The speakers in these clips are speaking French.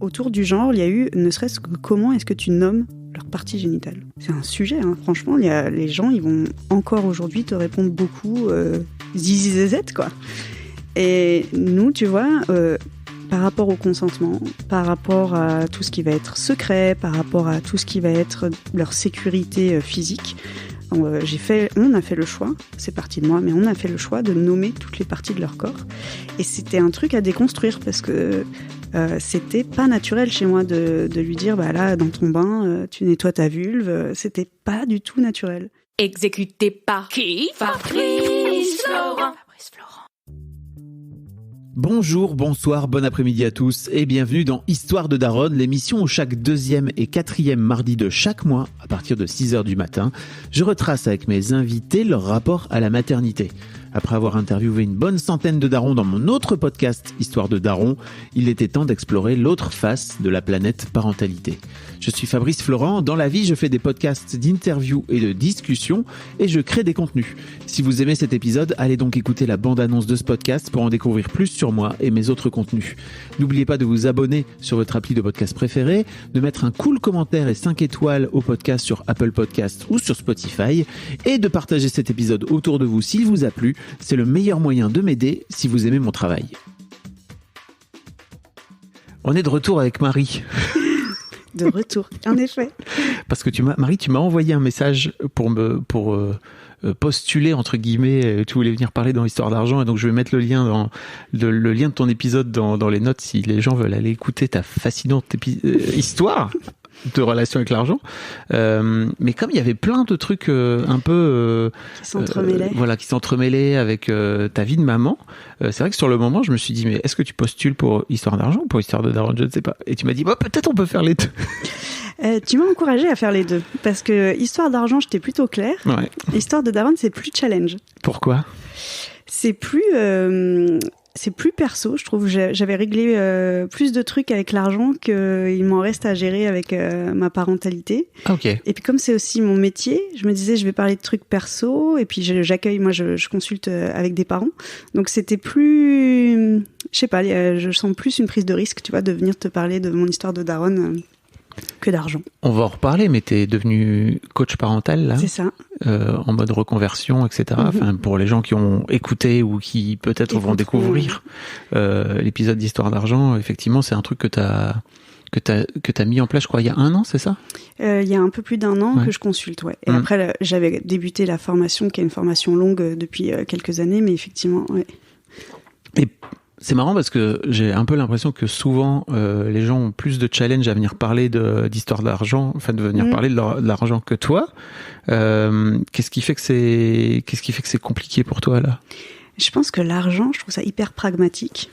autour du genre, il y a eu, ne serait-ce que comment est-ce que tu nommes leur partie génitale. C'est un sujet, hein. Franchement, les gens, ils vont encore aujourd'hui te répondre beaucoup zizi zézette, quoi. Et nous, tu vois, par rapport au consentement, par rapport à tout ce qui va être secret, par rapport à tout ce qui va être leur sécurité physique, on a fait le choix, c'est parti de moi, mais on a fait le choix de nommer toutes les parties de leur corps. Et c'était un truc à déconstruire parce que c'était pas naturel chez moi de lui dire, bah là, dans ton bain, tu nettoies ta vulve. C'était pas du tout naturel. Exécuté par qui? Fabrice Florent. Bonjour, bonsoir, bon après-midi à tous et bienvenue dans Histoire de Daronne, l'émission où chaque 2e et 4e mardi de chaque mois, à partir de 6h du matin, je retrace avec mes invités leur rapport à la maternité. Après avoir interviewé une bonne centaine de darons dans mon autre podcast, Histoire de Daron, il était temps d'explorer l'autre face de la planète parentalité. Je suis Fabrice Florent, dans la vie je fais des podcasts d'interviews et de discussions et je crée des contenus. Si vous aimez cet épisode, allez donc écouter la bande-annonce de ce podcast pour en découvrir plus sur moi et mes autres contenus. N'oubliez pas de vous abonner sur votre appli de podcast préféré, de mettre un cool commentaire et 5 étoiles au podcast sur Apple Podcasts ou sur Spotify et de partager cet épisode autour de vous s'il vous a plu. C'est le meilleur moyen de m'aider si vous aimez mon travail. On est de retour avec Marie. De retour, en effet. Parce que Marie, tu m'as envoyé un message pour postuler, entre guillemets, tu voulais venir parler dans Histoire d'argent, et donc je vais mettre le lien de ton épisode dans les notes si les gens veulent aller écouter ta fascinante histoire de relation avec l'argent. Mais comme il y avait plein de trucs un peu... qui s'entremêlaient. Qui s'entremêlaient avec ta vie de maman. C'est vrai que sur le moment, je me suis dit, mais est-ce que tu postules pour Histoire d'argent ou pour Histoire de Daronne? Je ne sais pas. Et tu m'as dit, peut-être on peut faire les deux. Tu m'as encouragée à faire les deux. Parce que Histoire d'argent, j'étais plutôt claire. Ouais. Histoire de Daronne, c'est plus challenge. Pourquoi? C'est plus perso, je trouve. J'avais réglé plus de trucs avec l'argent qu'il m'en reste à gérer avec ma parentalité. Ok. Et puis comme c'est aussi mon métier, je me disais je vais parler de trucs perso et puis j'accueille, moi je consulte avec des parents. Donc c'était plus, je sais pas, je sens plus une prise de risque, tu vois, de venir te parler de mon histoire de daronne que d'argent. On va en reparler, mais t'es devenu coach parental là. C'est ça. En mode reconversion, etc. Mm-hmm. Enfin, pour les gens qui ont écouté ou qui peut-être vont découvrir l'épisode d'Histoire d'argent, effectivement, c'est un truc que t'as mis en place, je crois, il y a 1 an, c'est ça? Il y a un peu plus d'1 an que je consulte, ouais. Et après, j'avais débuté la formation, qui est une formation longue depuis quelques années, mais effectivement, ouais. Et c'est marrant parce que j'ai un peu l'impression que souvent les gens ont plus de challenge à venir parler d'histoire d'argent, enfin de venir parler de l'argent que toi. Qu'est-ce qui fait que c'est compliqué pour toi là? Je pense que l'argent, je trouve ça hyper pragmatique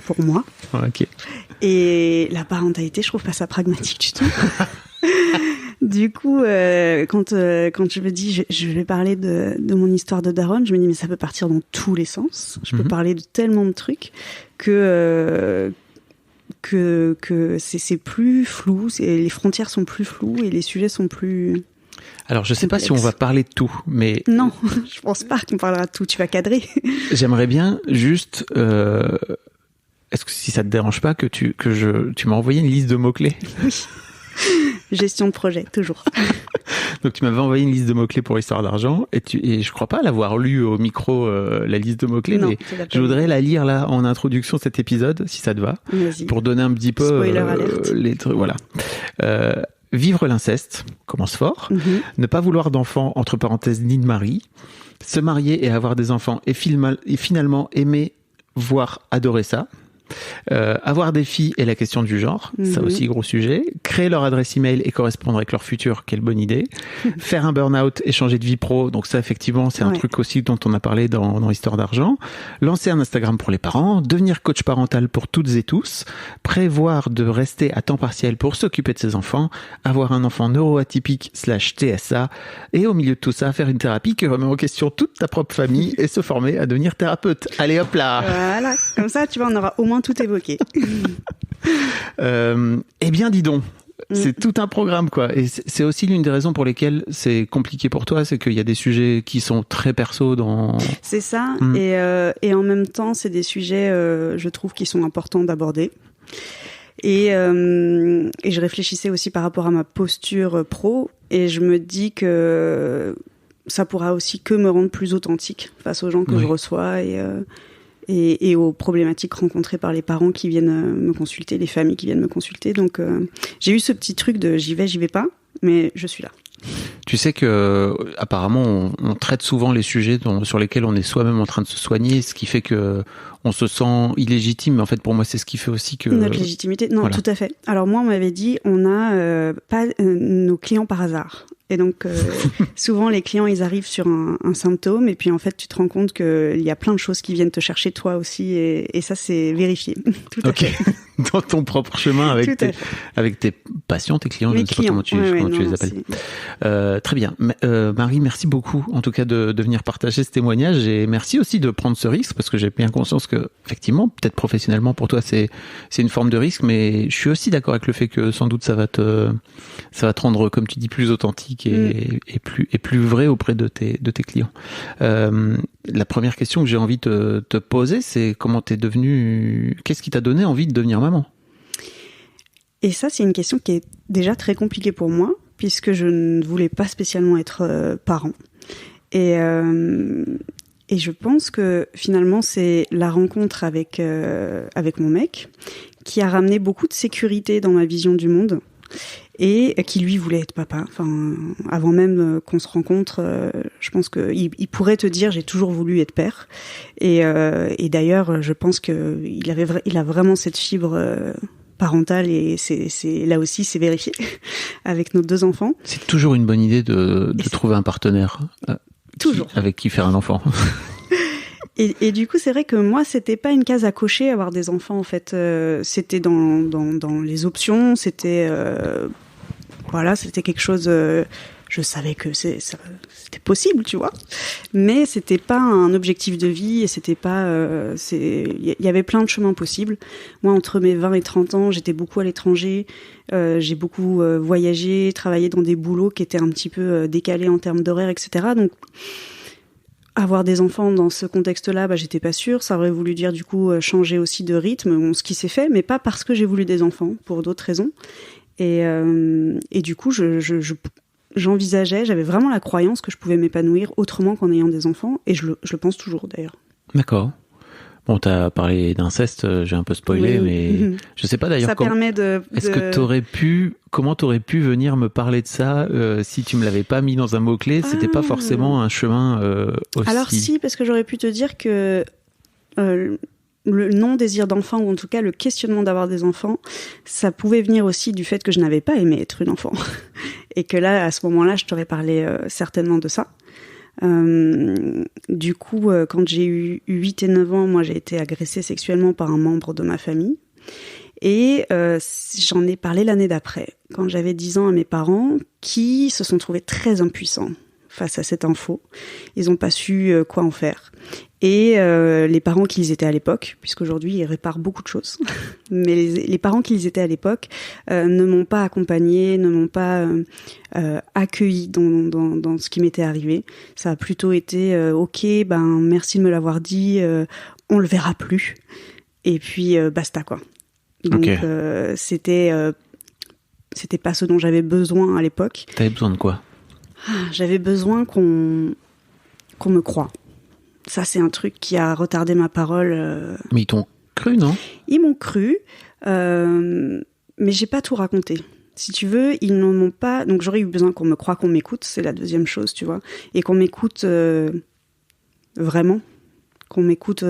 pour moi. Ok. Et la parentalité, je trouve pas ça pragmatique du tout. Du coup, quand je me dis je vais parler de mon histoire de daronne, je me dis mais ça peut partir dans tous les sens. Je peux parler de tellement de trucs que c'est plus flou, les frontières sont plus floues et les sujets sont plus... Alors, je sais pas si on va parler de tout, mais... Non, je pense pas qu'on parlera de tout, tu vas cadrer. J'aimerais bien juste... Est-ce que si ça te dérange pas que tu m'as envoyé une liste de mots-clés? Oui. Gestion de projet, toujours. Donc tu m'avais envoyé une liste de mots-clés pour Histoire d'argent et je crois pas l'avoir lu au micro la liste de mots-clés, non, mais je voudrais la lire là en introduction de cet épisode, si ça te va. Vas-y. Pour donner un petit peu les trucs. Voilà. Vivre l'inceste, commence fort. Ne pas vouloir d'enfants, entre parenthèses, ni de mari. Se marier et avoir des enfants et finalement aimer, voire adorer ça. Avoir des filles et la question du genre, ça aussi gros sujet. Créer leur adresse email et correspondre avec leur futur, quelle bonne idée. Faire un burn-out et changer de vie pro, donc ça effectivement c'est un truc aussi dont on a parlé dans Histoire d'argent. Lancer un Instagram pour les parents, devenir coach parental pour toutes et tous, prévoir de rester à temps partiel pour s'occuper de ses enfants, avoir un enfant neuroatypique /TSA et au milieu de tout ça faire une thérapie qui remet en question toute ta propre famille et se former à devenir thérapeute. Allez hop là. Voilà, comme ça tu vois on aura au moins tout évoqué. Eh bien, dis donc, c'est tout un programme, quoi. Et c'est aussi l'une des raisons pour lesquelles c'est compliqué pour toi, c'est qu'il y a des sujets qui sont très perso dans... C'est ça, et en même temps, c'est des sujets, je trouve, qui sont importants d'aborder. Et je réfléchissais aussi par rapport à ma posture pro, et je me dis que ça pourra aussi que me rendre plus authentique face aux gens que je reçois et aux problématiques rencontrées par les parents qui viennent me consulter, les familles qui viennent me consulter. Donc j'ai eu ce petit truc de j'y vais pas, mais je suis là. Tu sais que apparemment on traite souvent les sujets sur lesquels on est soi-même en train de se soigner, ce qui fait que on se sent illégitime. Mais en fait, pour moi, c'est ce qui fait aussi que notre légitimité. Non, voilà. Tout à fait. Alors moi, on m'avait dit, on a pas nos clients par hasard. Et donc, souvent, les clients, ils arrivent sur un symptôme, et puis en fait, tu te rends compte qu'il y a plein de choses qui viennent te chercher toi aussi, et ça, c'est vérifié. Tout à fait. Dans ton propre chemin avec tes patients, tes clients, je ne sais pas comment tu les appelles. Très bien. Marie, merci beaucoup, en tout cas, de venir partager ce témoignage, et merci aussi de prendre ce risque, parce que j'ai bien conscience que, effectivement, peut-être professionnellement, pour toi, c'est une forme de risque, mais je suis aussi d'accord avec le fait que, sans doute, ça va te rendre, comme tu dis, plus authentique et plus vrai auprès de tes clients. La première question que j'ai envie de te poser, c'est qu'est-ce qui t'a donné envie de devenir maman? Et ça, c'est une question qui est déjà très compliquée pour moi, puisque je ne voulais pas spécialement être parent. Et je pense que finalement, c'est la rencontre avec mon mec qui a ramené beaucoup de sécurité dans ma vision du monde, et qui lui voulait être papa. Enfin, avant même qu'on se rencontre, je pense qu'il pourrait te dire j'ai toujours voulu être père. Et d'ailleurs, je pense qu'il a vraiment cette fibre parentale, et c'est là aussi c'est vérifié avec nos 2 enfants. C'est toujours une bonne idée de trouver un partenaire avec qui faire un enfant. Et du coup, c'est vrai que moi, c'était pas une case à cocher, avoir des enfants, en fait. C'était dans les options, c'était quelque chose, je savais que c'était possible, tu vois. Mais c'était pas un objectif de vie, et c'était pas, il y avait plein de chemins possibles. Moi, entre mes 20 et 30 ans, j'étais beaucoup à l'étranger, j'ai beaucoup voyagé, travaillé dans des boulots qui étaient un petit peu décalés en termes d'horaire, etc. Donc, avoir des enfants dans ce contexte-là, j'étais pas sûre. Ça aurait voulu dire du coup changer aussi de rythme, ce qui s'est fait, mais pas parce que j'ai voulu des enfants, pour d'autres raisons. Et du coup, j'envisageais, j'avais vraiment la croyance que je pouvais m'épanouir autrement qu'en ayant des enfants, et je le pense toujours d'ailleurs. D'accord. Bon, t'as parlé d'inceste, j'ai un peu spoilé, mais je sais pas d'ailleurs. Ça permet Est-ce que comment t'aurais pu venir me parler de ça si tu me l'avais pas mis dans un mot-clé? C'était pas forcément un chemin aussi. Alors si, parce que j'aurais pu te dire que le non-désir d'enfant, ou en tout cas le questionnement d'avoir des enfants, ça pouvait venir aussi du fait que je n'avais pas aimé être une enfant. Et que là, à ce moment-là, je t'aurais parlé certainement de ça. Du coup, quand j'ai eu 8 et 9 ans, moi j'ai été agressée sexuellement par un membre de ma famille. Et j'en ai parlé l'année d'après, quand j'avais 10 ans, à mes parents, qui se sont trouvés très impuissants face à cette info. Ils n'ont pas su quoi en faire. Et les parents qu'ils étaient à l'époque, puisqu'aujourd'hui ils réparent beaucoup de choses, mais les parents qu'ils étaient à l'époque ne m'ont pas accompagnée, ne m'ont pas accueillie dans ce qui m'était arrivé. Ça a plutôt été ok, merci de me l'avoir dit, on le verra plus, et puis basta quoi. Donc c'était pas ce dont j'avais besoin à l'époque. T'avais besoin de quoi? J'avais besoin qu'on me croie. Ça, c'est un truc qui a retardé ma parole. Mais ils t'ont cru, non? Ils m'ont cru, mais j'ai pas tout raconté. Si tu veux, ils ne m'ont pas... Donc j'aurais eu besoin qu'on me croie, qu'on m'écoute, c'est la deuxième chose, tu vois. Et qu'on m'écoute vraiment, qu'on m'écoute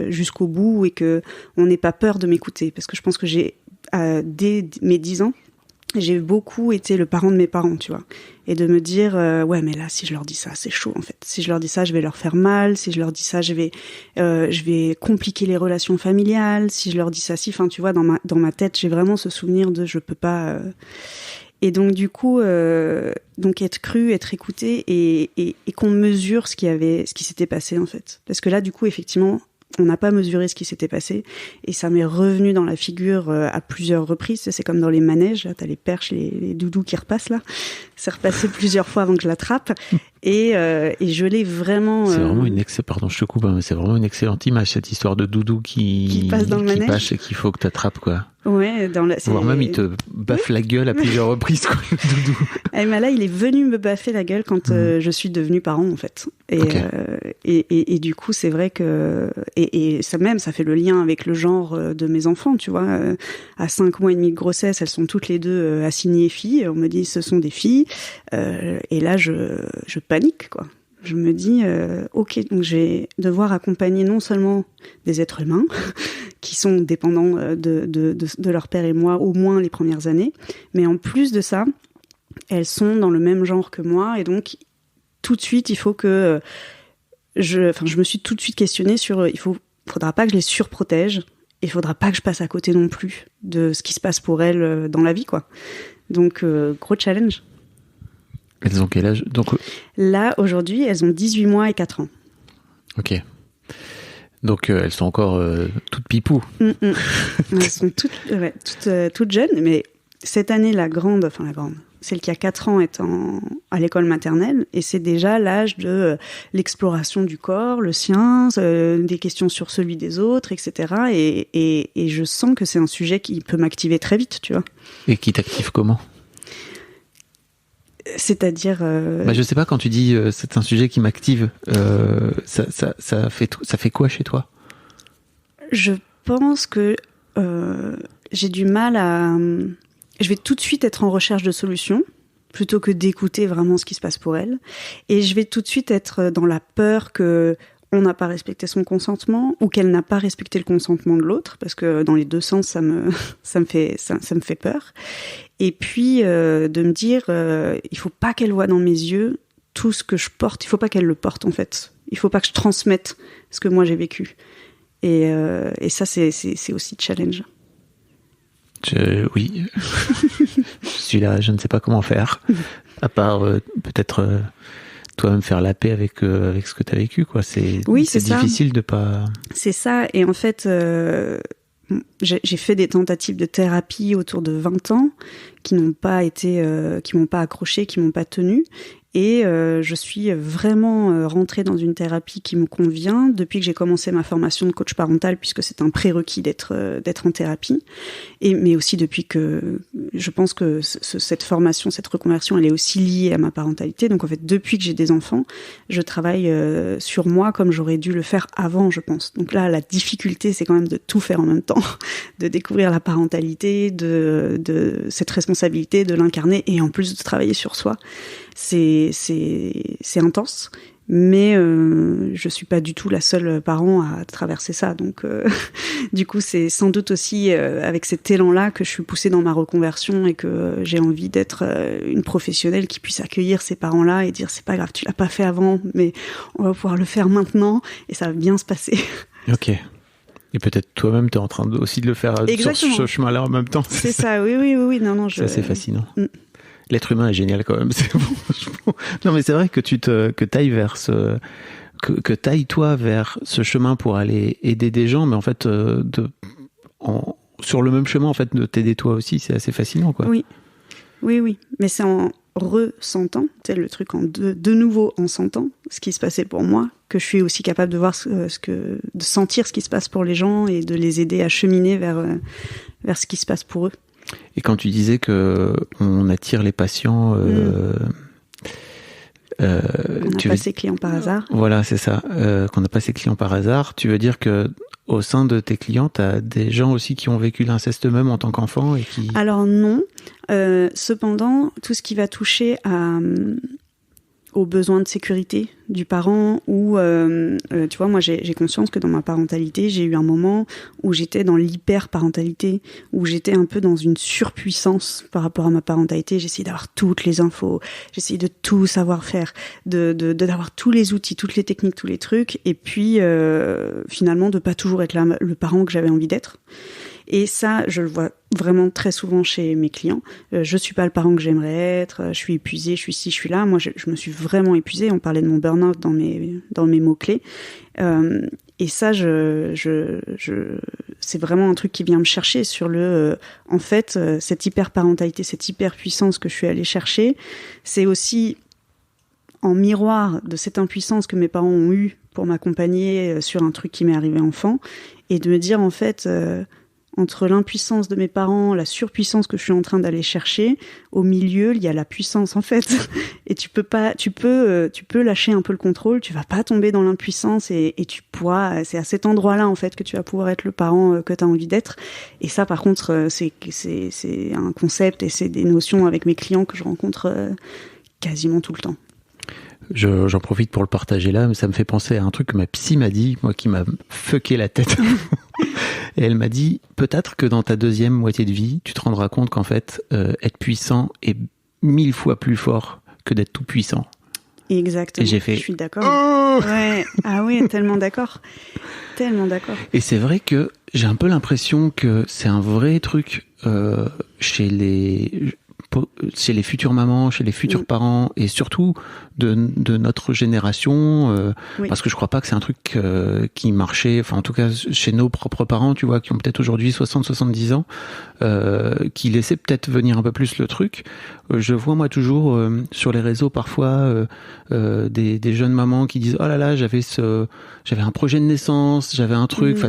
jusqu'au bout, et qu'on n'ait pas peur de m'écouter. Parce que je pense que dès mes 10 ans, j'ai beaucoup été le parent de mes parents, tu vois. Et de me dire, ouais, mais là, si je leur dis ça, c'est chaud, en fait. Si je leur dis ça, je vais leur faire mal. Si je leur dis ça, je vais compliquer les relations familiales. Si je leur dis ça, enfin, tu vois, dans ma tête, j'ai vraiment ce souvenir de je peux pas... Et donc, du coup, être cru, être écouté, et qu'on mesure ce qui s'était passé, en fait. Parce que là, du coup, effectivement, on n'a pas mesuré ce qui s'était passé et ça m'est revenu dans la figure à plusieurs reprises. C'est comme dans les manèges, là, t'as les perches, les doudous qui repassent là. C'est repassé plusieurs fois avant que je l'attrape et je l'ai vraiment. C'est vraiment pardon, je te coupe, mais c'est vraiment une excellente image cette histoire de doudou qui passe dans le manège, passe et qu'il faut que t'attrapes quoi. Ouais, voire même il te baffe la gueule à plusieurs reprises quoi, le doudou. Et ben là, il est venu me baffer la gueule quand je suis devenue parent en fait. Et du coup, c'est vrai que et ça fait le lien avec le genre de mes enfants, tu vois. À 5 mois et demi de grossesse, elles sont toutes les deux assignées filles. On me dit ce sont des filles. Et là, je panique quoi. Je me dis, ok, donc je vais devoir accompagner non seulement des êtres humains qui sont dépendants de leur père et moi, au moins les premières années, mais en plus de ça, elles sont dans le même genre que moi, et donc tout de suite, il faut que je me suis tout de suite questionnée sur, faudra pas que je les surprotège, il faudra pas que je passe à côté non plus de ce qui se passe pour elles dans la vie, quoi. Donc, gros challenge. Elles ont quel âge? Donc... Là, aujourd'hui, elles ont 18 mois et 4 ans. Ok. Donc, elles sont encore toutes pipou. Elles sont toutes jeunes, mais cette année, la grande, celle qui a 4 ans est à l'école maternelle, et c'est déjà l'âge de l'exploration du corps, le sien, des questions sur celui des autres, etc. Et je sens que c'est un sujet qui peut m'activer très vite, tu vois. Et qui t'active comment? C'est-à-dire... je sais pas, quand tu dis c'est un sujet qui m'active, ça fait quoi chez toi? Je pense que j'ai du mal à... Je vais tout de suite être en recherche de solutions, plutôt que d'écouter vraiment ce qui se passe pour elle. Et je vais tout de suite être dans la peur que on n'a pas respecté son consentement ou qu'elle n'a pas respecté le consentement de l'autre, parce que dans les deux sens, ça me fait peur. Et puis de me dire, il faut pas qu'elle voie dans mes yeux tout ce que je porte. Il faut pas qu'elle le porte en fait. Il faut pas que je transmette ce que moi j'ai vécu. Et ça, c'est aussi challenge. Oui, je suis là, je ne sais pas comment faire, à part peut-être toi-même faire la paix avec ce que tu as vécu, quoi. C'est difficile ça. De pas... C'est ça, et en fait, j'ai fait des tentatives de thérapie autour de 20 ans qui n'ont pas été, qui m'ont pas accroché, qui m'ont pas tenu. Et je suis vraiment rentrée dans une thérapie qui me convient depuis que j'ai commencé ma formation de coach parental, puisque c'est un prérequis d'être en thérapie. Mais aussi depuis que je pense que cette formation, cette reconversion, elle est aussi liée à ma parentalité. Donc en fait, depuis que j'ai des enfants, je travaille sur moi comme j'aurais dû le faire avant, je pense. Donc là, la difficulté, c'est quand même de tout faire en même temps, de découvrir la parentalité, de cette responsabilité, de l'incarner et en plus de travailler sur soi. C'est intense, mais je suis pas du tout la seule parent à traverser ça. Donc, du coup, c'est sans doute aussi avec cet élan-là que je suis poussée dans ma reconversion et que j'ai envie d'être une professionnelle qui puisse accueillir ces parents-là et dire c'est pas grave, tu l'as pas fait avant, mais on va pouvoir le faire maintenant et ça va bien se passer. Ok. Et peut-être toi-même, tu es en train aussi de le faire sur ce chemin-là en même temps. C'est ça, oui. Non, c'est assez fascinant. L'être humain est génial quand même. Non, mais c'est vrai que t'ailles vers que t'ailles toi vers ce chemin pour aller aider des gens, mais en fait, sur le même chemin, en fait, de t'aider toi aussi, c'est assez fascinant, quoi. Oui. Mais c'est en ressentant, tu sais, le truc de nouveau en sentant ce qui se passait pour moi, que je suis aussi capable de voir de sentir ce qui se passe pour les gens et de les aider à cheminer vers ce qui se passe pour eux. Et quand tu disais que on attire les patients, on n'a pas ses clients par hasard. Voilà, c'est ça. Qu'on n'a pas ses clients par hasard. Tu veux dire que au sein de tes clients, tu as des gens aussi qui ont vécu l'inceste eux-mêmes en tant qu'enfants et qui... Alors non. Cependant, tout ce qui va toucher aux besoins de sécurité du parent ou tu vois, moi j'ai conscience que dans ma parentalité, j'ai eu un moment où j'étais dans l'hyper-parentalité, où j'étais un peu dans une surpuissance par rapport à ma parentalité. J'essayais d'avoir toutes les infos, j'essayais de tout savoir faire, d'avoir tous les outils, toutes les techniques, tous les trucs, et puis finalement de pas toujours être le parent que j'avais envie d'être. Et ça, je le vois vraiment très souvent chez mes clients. Je suis pas le parent que j'aimerais être, je suis épuisée, je suis ci, je suis là. Moi, je me suis vraiment épuisée. On parlait de mon burn-out dans mes mots-clés. Et ça, c'est vraiment un truc qui vient me chercher sur en fait, cette hyper-parentalité, cette hyper-puissance que je suis allée chercher, c'est aussi en miroir de cette impuissance que mes parents ont eue pour m'accompagner sur un truc qui m'est arrivé enfant, et de me dire, en fait, entre l'impuissance de mes parents, la surpuissance que je suis en train d'aller chercher, au milieu, il y a la puissance, en fait. Et tu peux lâcher un peu le contrôle, tu vas pas tomber dans l'impuissance, et tu pourras, c'est à cet endroit-là, en fait, que tu vas pouvoir être le parent que tu as envie d'être. Et ça, par contre, c'est un concept, et c'est des notions avec mes clients que je rencontre quasiment tout le temps. J'en profite pour le partager là, mais ça me fait penser à un truc que ma psy m'a dit, moi qui m'a fucké la tête. Et elle m'a dit, peut-être que dans ta deuxième moitié de vie, tu te rendras compte qu'en fait, être puissant est 1000 fois plus fort que d'être tout puissant. Exactement. Et j'ai fait, je suis d'accord. Ouais. Ah oui, tellement d'accord. Tellement d'accord. Et c'est vrai que j'ai un peu l'impression que c'est un vrai truc chez les futures mamans, chez les futurs parents, et surtout de notre génération, parce que je crois pas que c'est un truc qui marchait, enfin en tout cas chez nos propres parents, tu vois, qui ont peut-être aujourd'hui 60-70 ans, qui laissaient peut-être venir un peu plus le truc. Je vois moi toujours sur les réseaux parfois des jeunes mamans qui disent, oh là là, j'avais un projet de naissance, j'avais un truc,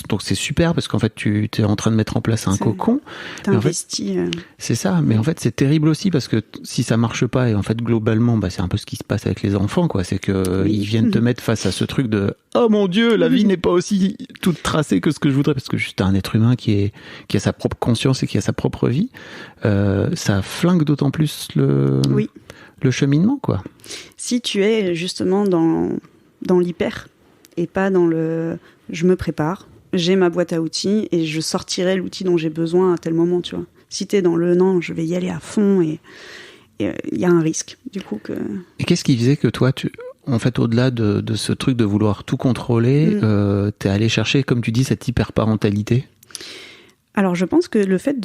donc c'est super parce qu'en fait tu es en train de mettre en place un cocon. T'investis. En fait, c'est ça, mais en fait c'est terrible aussi parce que si ça marche pas, et en fait globalement c'est un peu ce qui se passe avec les enfants, quoi, c'est que ils viennent te mettre face à ce truc de, oh mon Dieu, la vie n'est pas aussi toute tracée que ce que je voudrais, parce que juste un être humain qui a sa propre conscience et qui a sa propre vie, ça flingue d'autant plus le cheminement, quoi. Si tu es justement dans l'hyper et pas dans le je me prépare, j'ai ma boîte à outils et je sortirai l'outil dont j'ai besoin à tel moment, tu vois. Si t'es dans le non, je vais y aller à fond, et il y a un risque du coup que. Et qu'est-ce qui faisait que toi, en fait, au-delà de ce truc de vouloir tout contrôler, t'es allé chercher, comme tu dis, cette hyper-parentalité? Alors je pense que le fait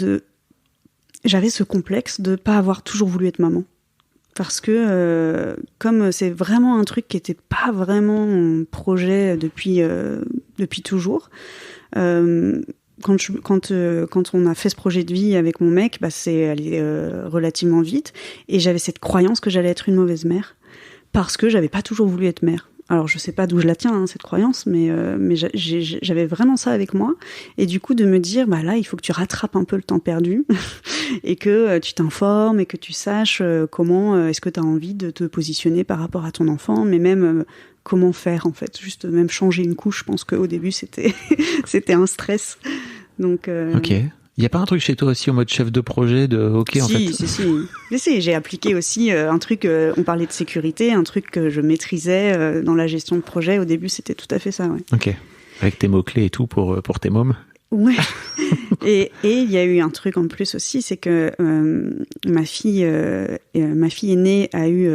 j'avais ce complexe de pas avoir toujours voulu être maman. Parce que comme c'est vraiment un truc qui était pas vraiment mon projet depuis toujours, quand on a fait ce projet de vie avec mon mec, c'est allé relativement vite, et j'avais cette croyance que j'allais être une mauvaise mère parce que j'avais pas toujours voulu être mère. Alors je sais pas d'où je la tiens, cette croyance, mais j'avais vraiment ça avec moi, et du coup de me dire là il faut que tu rattrapes un peu le temps perdu et que tu t'informes et que tu saches comment est-ce que tu as envie de te positionner par rapport à ton enfant, mais même comment faire en fait, juste même changer une couche. Je pense qu'au début c'était un stress. Donc OK. Il n'y a pas un truc chez toi aussi en mode chef de projet en fait. Si, j'ai appliqué aussi un truc, on parlait de sécurité, un truc que je maîtrisais dans la gestion de projet. Au début, c'était tout à fait ça, ouais. OK. Avec tes mots-clés et tout pour tes mômes. Ouais. Et il y a eu un truc en plus aussi, c'est que ma fille aînée a eu...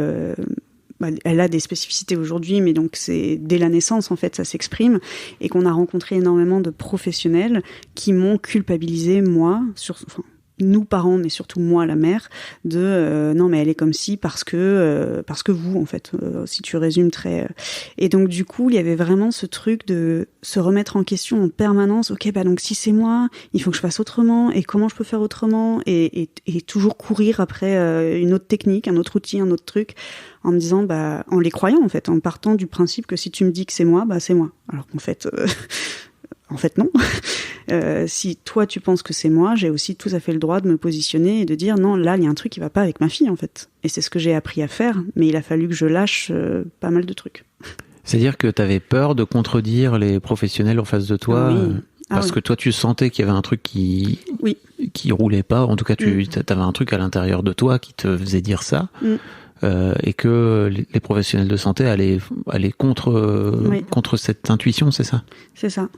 elle a des spécificités aujourd'hui, mais donc c'est dès la naissance, en fait, ça s'exprime, et qu'on a rencontré énormément de professionnels qui m'ont culpabilisé, moi, nous parents, mais surtout moi, la mère, non mais elle est comme ci parce que vous, en fait, si tu résumes très... Et donc du coup, il y avait vraiment ce truc de se remettre en question en permanence. Ok, donc si c'est moi, il faut que je fasse autrement, et comment je peux faire autrement, et toujours courir après une autre technique, un autre outil, un autre truc, en me disant, en les croyant, en fait, en partant du principe que si tu me dis que c'est moi, c'est moi. Alors qu'en fait... En fait, non. Si toi, tu penses que c'est moi, j'ai aussi tout à fait le droit de me positionner et de dire non, là, il y a un truc qui va pas avec ma fille, en fait. Et c'est ce que j'ai appris à faire, mais il a fallu que je lâche pas mal de trucs. C'est-à-dire que tu avais peur de contredire les professionnels en face de toi, parce que toi, tu sentais qu'il y avait un truc qui roulait pas. En tout cas, tu avais un truc à l'intérieur de toi qui te faisait dire ça. Et que les professionnels de santé allaient contre cette intuition, c'est ça? C'est ça.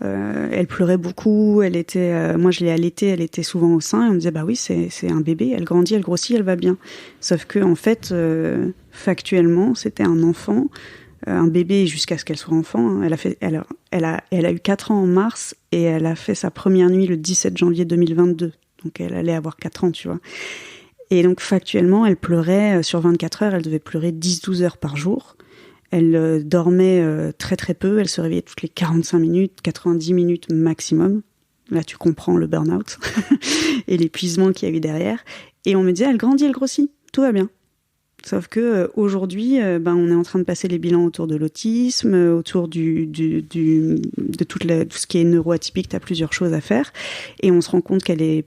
Elle pleurait beaucoup, moi je l'ai allaitée, elle était souvent au sein, et on me disait oui, c'est un bébé, elle grandit, elle grossit, elle va bien. Sauf que en fait, factuellement, c'était un enfant un bébé jusqu'à ce qu'elle soit enfant. Elle a eu 4 ans en mars et elle a fait sa première nuit le 17 janvier 2022. Donc elle allait avoir 4 ans, tu vois. Et donc factuellement, elle pleurait sur 24 heures, elle devait pleurer 10-12 heures par jour. Elle dormait très très peu, elle se réveillait toutes les 45 minutes, 90 minutes maximum. Là, tu comprends le burn-out et l'épuisement qu'il y a eu derrière. Et on me disait, elle grandit, elle grossit, tout va bien. Sauf que aujourd'hui, on est en train de passer les bilans autour de l'autisme, autour de tout ce qui est neuroatypique. T'as plusieurs choses à faire, et on se rend compte qu'elle est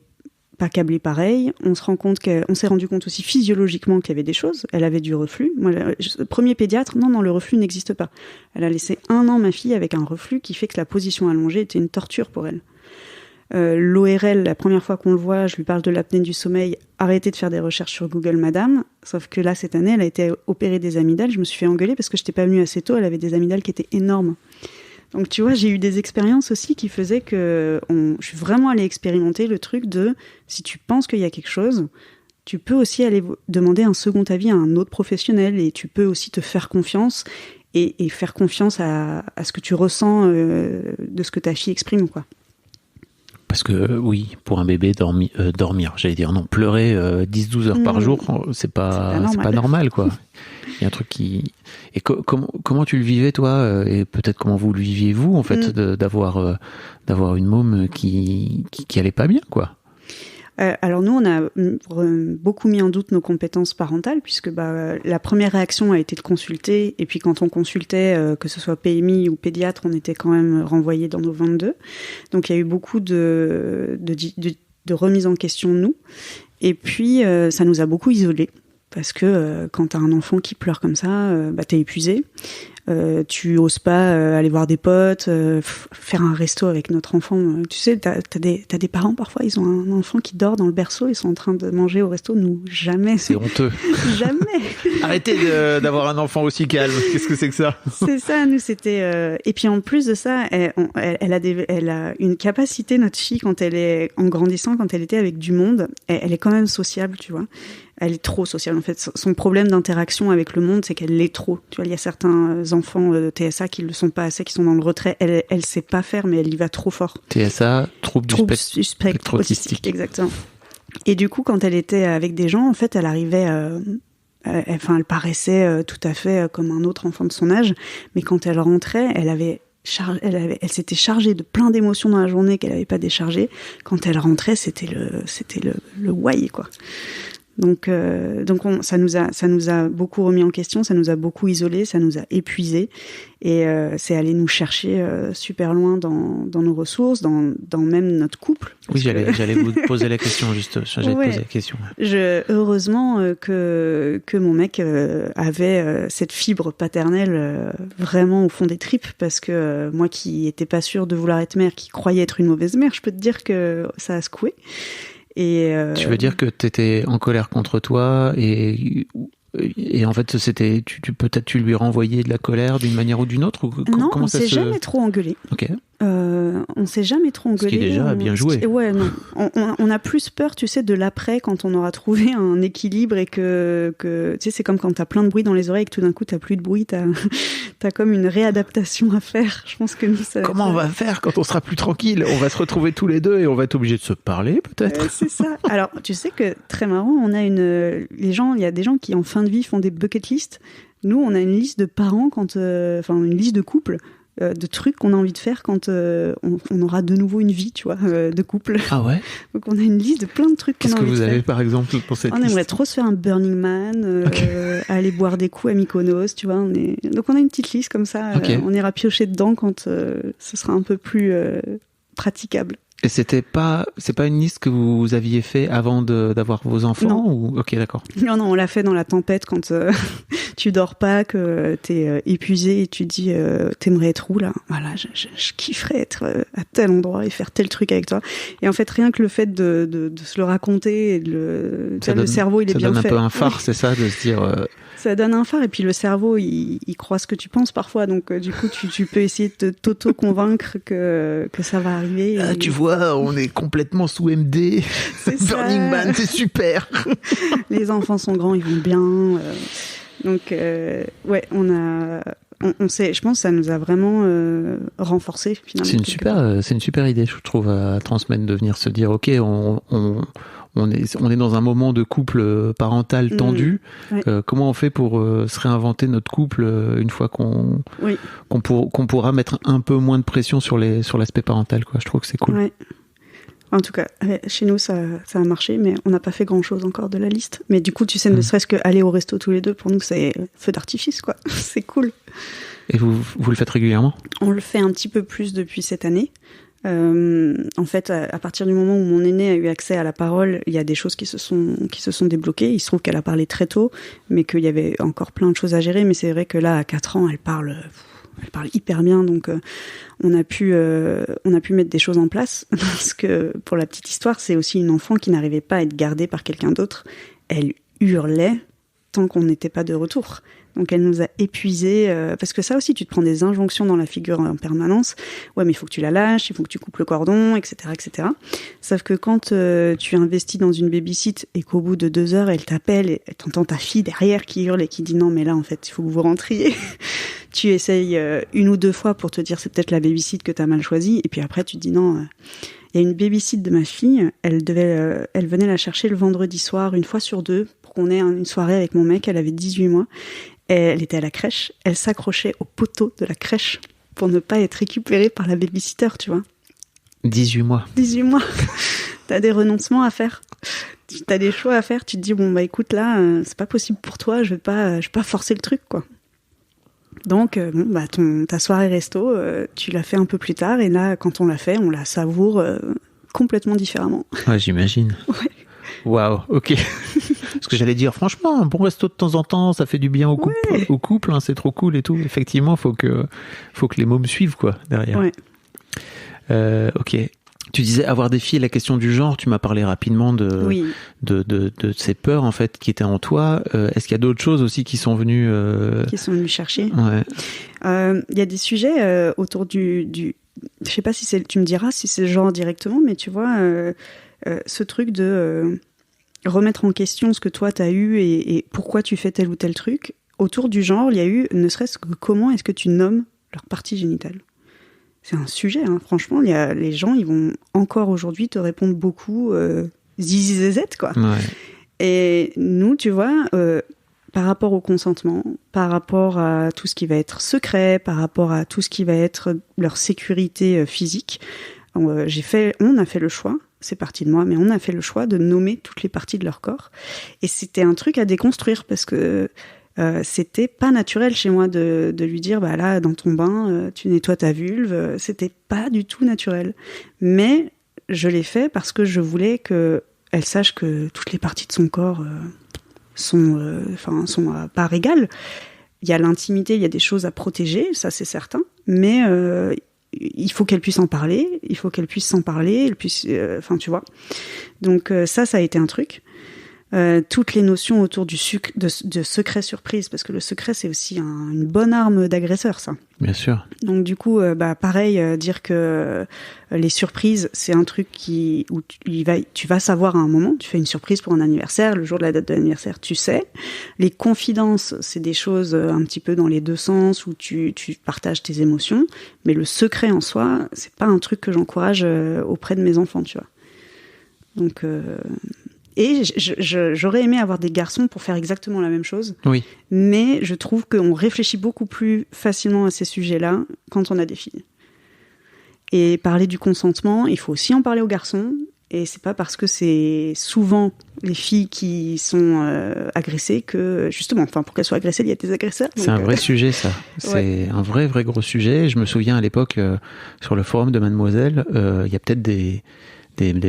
pas câblée pareil. On s'est rendu compte aussi physiologiquement qu'il y avait des choses. Elle avait du reflux. Moi, le premier pédiatre, non, le reflux n'existe pas. Elle a laissé 1 an ma fille avec un reflux qui fait que la position allongée était une torture pour elle. L'ORL, la première fois qu'on le voit, je lui parle de l'apnée du sommeil. Arrêtez de faire des recherches sur Google, madame. Sauf que là, cette année, elle a été opérée des amygdales. Je me suis fait engueuler parce que je n'étais pas venue assez tôt. Elle avait des amygdales qui étaient énormes. Donc, tu vois, j'ai eu des expériences aussi qui faisaient que je suis vraiment allée expérimenter le truc de si tu penses qu'il y a quelque chose, tu peux aussi aller demander un second avis à un autre professionnel et tu peux aussi te faire confiance et faire confiance à ce que tu ressens de ce que ta fille exprime, quoi. Parce que oui, pour un bébé, dormir, j'allais dire non, pleurer 10-12 heures par jour, c'est pas normal, quoi. Il y a un truc qui... Et comment tu le vivais, toi, et peut-être comment vous le viviez, vous, en fait, d'avoir une môme qui allait pas bien, quoi. Alors nous, on a beaucoup mis en doute nos compétences parentales, puisque la première réaction a été de consulter, et puis quand on consultait, que ce soit PMI ou pédiatre, on était quand même renvoyés dans nos 22. Donc il y a eu beaucoup de remise en question de nous, et puis ça nous a beaucoup isolés, parce que quand t'as un enfant qui pleure comme ça, t'es épuisé. Tu oses pas aller voir des potes, faire un resto avec notre enfant. Tu sais, t'as des parents parfois, ils ont un enfant qui dort dans le berceau, ils sont en train de manger au resto. Nous, jamais. C'est honteux. Jamais. Arrêtez d'avoir un enfant aussi calme. Qu'est-ce que c'est que ça? C'est ça, nous c'était. Et puis en plus de ça, elle a une capacité, notre fille, quand elle est en grandissant, quand elle était avec du monde, elle est quand même sociable, tu vois. Elle est trop sociale, en fait. Son problème d'interaction avec le monde, c'est qu'elle l'est trop. Tu vois, il y a certains enfants de TSA qui le sont pas assez, qui sont dans le retrait. Elle sait pas faire, mais elle y va trop fort. TSA, trouble du spectre autistique. Exactement. Et du coup, quand elle était avec des gens, en fait, elle arrivait... elle paraissait tout à fait comme un autre enfant de son âge. Mais quand elle rentrait, elle s'était chargée de plein d'émotions dans la journée qu'elle avait pas déchargées. Quand elle rentrait, c'était le why, quoi. Donc ça nous a beaucoup remis en question, ça nous a beaucoup isolés, ça nous a épuisés, et c'est aller nous chercher super loin dans nos ressources, dans même notre couple. Oui, j'allais vous poser la question, juste. J'allais te poser la question. Heureusement que mon mec avait cette fibre paternelle vraiment au fond des tripes, parce que moi qui étais pas sûre de vouloir être mère, qui croyais être une mauvaise mère, je peux te dire que ça a secoué. Tu veux dire que tu étais en colère contre toi et en fait c'était peut-être tu lui renvoyais de la colère d'une manière ou d'une autre, ou non, on s'est jamais trop engueulé. Ok. On s'est jamais trop engueulé. Ce qui est déjà bien joué. Ouais, non. On a plus peur, tu sais, de l'après, quand on aura trouvé un équilibre et que tu sais, c'est comme quand t'as plein de bruit dans les oreilles et que tout d'un coup t'as plus de bruit, t'as comme une réadaptation à faire. Je pense que nous, ça... Comment on va faire quand on sera plus tranquille? On va se retrouver tous les deux et on va être obligés de se parler, peut-être. C'est ça. Alors, tu sais que, très marrant, on a il y a des gens qui en fin de vie font des bucket lists. Nous, on a une liste de parents une liste de couples. De trucs qu'on a envie de faire quand on aura de nouveau une vie, tu vois, de couple. Ah ouais. Donc on a une liste de plein de trucs. Qu'est-ce que vous avez par exemple pour cette liste? On aimerait trop se faire un Burning Man, aller boire des coups à Mykonos, tu vois. Donc on a une petite liste comme ça. Okay. On ira piocher dedans quand ce sera un peu plus praticable. Et c'est pas une liste que vous aviez fait avant d'avoir vos enfants? Non. Ou... Ok, d'accord. Non, on l'a fait dans la tempête quand tu dors pas, que t'es épuisé et tu dis t'aimerais être où là? Voilà, je kifferais être à tel endroit et faire tel truc avec toi. Et en fait, rien que le fait de se le raconter, et le cerveau il est bien fait. Ça donne un peu un phare, c'est ça, de se dire... Ça donne un phare, et puis le cerveau il croit ce que tu penses parfois, donc du coup tu peux essayer de t'auto-convaincre que ça va arriver. Ah, tu vois, on est complètement sous MD. Burning Man, c'est super. Les enfants sont grands, ils vont bien. Donc ouais, on on sait, je pense que ça nous a vraiment renforcé finalement. C'est une super idée, je trouve, à transmettre, de venir se dire, ok, on est dans un moment de couple parental tendu. Comment on fait pour se réinventer notre couple une fois qu'on pourra mettre un peu moins de pression sur l'aspect parental, quoi. Je trouve que c'est cool. Ouais. En tout cas, chez nous, ça a marché, mais on n'a pas fait grand-chose encore de la liste. Mais du coup, tu sais, ne serait-ce qu'aller au resto tous les deux, pour nous, c'est feu d'artifice, quoi. C'est cool. Et vous le faites régulièrement ? On le fait un petit peu plus depuis cette année. En fait, à partir du moment où mon aîné a eu accès à la parole, il y a des choses qui se sont débloquées. Il se trouve qu'elle a parlé très tôt, mais qu'il y avait encore plein de choses à gérer. Mais c'est vrai que là, à 4 ans, elle parle hyper bien, donc on a pu mettre des choses en place, parce que pour la petite histoire, c'est aussi une enfant qui n'arrivait pas à être gardée par quelqu'un d'autre. Elle hurlait tant qu'on n'était pas de retour. Donc elle nous a épuisés, parce que ça aussi, tu te prends des injonctions dans la figure en permanence. Ouais, mais il faut que tu la lâches, il faut que tu coupes le cordon, etc., etc. Sauf que quand tu investis dans une babysit et qu'au bout de 2 heures, elle t'appelle et t'entends ta fille derrière qui hurle et qui dit non, mais là, en fait, il faut que vous rentriez. Tu essayes 1 ou 2 fois pour te dire c'est peut-être la babysit que t'as mal choisie, et puis après tu te dis non. Il y a une babysit de ma fille, elle venait la chercher le vendredi soir, 1 fois sur 2, pour qu'on ait une soirée avec mon mec. Elle avait 18 mois. Elle était à la crèche, elle s'accrochait au poteau de la crèche pour ne pas être récupérée par la babysitter, tu vois. 18 mois. 18 mois. T'as des renoncements à faire. T'as des choix à faire. Tu te dis, bon, bah écoute, là, c'est pas possible pour toi, je vais pas forcer le truc, quoi. Donc, ta soirée resto, tu l'as fait un peu plus tard, et là, quand on l'a fait, on la savoure complètement différemment. Ouais, j'imagine. Ouais. Waouh, ok. Parce que j'allais dire, franchement, un bon resto de temps en temps, ça fait du bien au couple, hein, c'est trop cool et tout. Effectivement, faut que les mômes suivent, quoi, derrière. Ouais. Ok. Tu disais avoir des filles, la question du genre, tu m'as parlé rapidement de ces peurs, en fait, qui étaient en toi. Est-ce qu'il y a d'autres choses aussi qui sont venues... Qui sont venues chercher. Ouais. Il y a des sujets autour du... Je sais pas si tu me diras si c'est le genre directement, mais tu vois, ce truc de... remettre en question ce que toi t'as eu et pourquoi tu fais tel ou tel truc. Autour du genre, il y a eu, ne serait-ce que comment est-ce que tu nommes leur partie génitale. C'est un sujet, hein. Franchement, les gens, ils vont encore aujourd'hui te répondre beaucoup zizi zézette, quoi. Ouais. Et nous, tu vois, par rapport au consentement, par rapport à tout ce qui va être secret, par rapport à tout ce qui va être leur sécurité physique, on a fait le choix, c'est parti de moi, mais on a fait le choix de nommer toutes les parties de leur corps. Et c'était un truc à déconstruire, parce que c'était pas naturel chez moi de lui dire, bah là, dans ton bain, tu nettoies ta vulve. C'était pas du tout naturel. Mais je l'ai fait parce que je voulais qu'elle sache que toutes les parties de son corps sont à part égale. Il y a l'intimité, il y a des choses à protéger, ça c'est certain, mais il faut qu'elle puisse en parler, tu vois. Donc ça a été un truc. Toutes les notions autour de secret surprise, parce que le secret c'est aussi une bonne arme d'agresseur, ça. Bien sûr. Donc du coup, pareil, dire que les surprises c'est un truc où tu vas savoir à un moment. Tu fais une surprise pour un anniversaire, le jour de la date de l'anniversaire, tu sais. Les confidences, c'est des choses un petit peu dans les deux sens où tu partages tes émotions, mais le secret en soi, c'est pas un truc que j'encourage auprès de mes enfants, tu vois. Donc et j'aurais aimé avoir des garçons pour faire exactement la même chose. Oui. Mais je trouve qu'on réfléchit beaucoup plus facilement à ces sujets-là quand on a des filles. Et parler du consentement, il faut aussi en parler aux garçons. Et c'est pas parce que c'est souvent les filles qui sont agressées que, justement, pour qu'elles soient agressées, il y a des agresseurs. C'est un vrai sujet, ça. C'est un vrai gros sujet. Je me souviens à l'époque, sur le forum de Mademoiselle, il y a peut-être des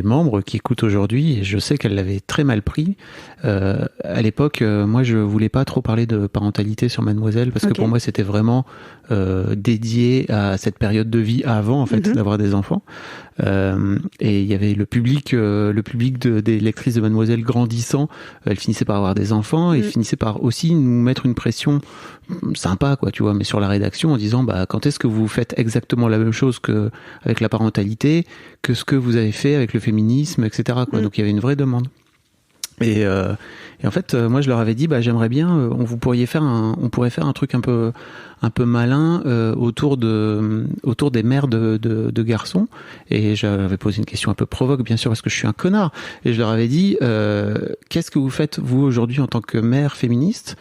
membres qui écoutent aujourd'hui, et je sais qu'elle l'avait très mal pris. À l'époque, moi, je voulais pas trop parler de parentalité sur Mademoiselle, parce que pour moi, c'était vraiment dédié à cette période de vie avant, en fait, d'avoir des enfants. Et il y avait le public des lectrices de Mademoiselle grandissant. Elles finissaient par avoir des enfants et finissaient par aussi nous mettre une pression sympa, quoi, tu vois, mais sur la rédaction, en disant, quand est-ce que vous faites exactement la même chose que avec la parentalité, que ce que vous avez fait avec le féminisme, etc., quoi. Donc il y avait une vraie demande. Et en fait, moi, je leur avais dit, j'aimerais bien, on pourrait faire un truc un peu malin autour des mères de garçons. Et j'avais posé une question un peu provoque, bien sûr, parce que je suis un connard. Et je leur avais dit, qu'est-ce que vous faites vous aujourd'hui en tant que mère féministe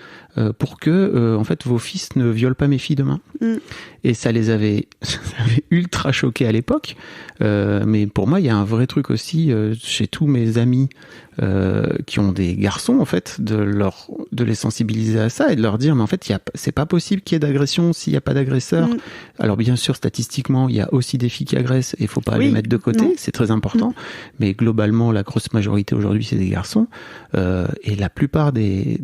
pour que en fait vos fils ne violent pas mes filles demain? Et ça les avait ultra choqués à l'époque. Mais pour moi, il y a un vrai truc aussi chez tous mes amis qui ont des garçons, en fait, de les sensibiliser à ça et de leur dire, mais en fait, c'est pas possible qu'il y ait d'agression s'il n'y a pas d'agresseur. Alors bien sûr, statistiquement, il y a aussi des filles qui agressent et il faut pas les mettre de côté, c'est très important. Mais globalement, la grosse majorité aujourd'hui, c'est des garçons. Et la plupart des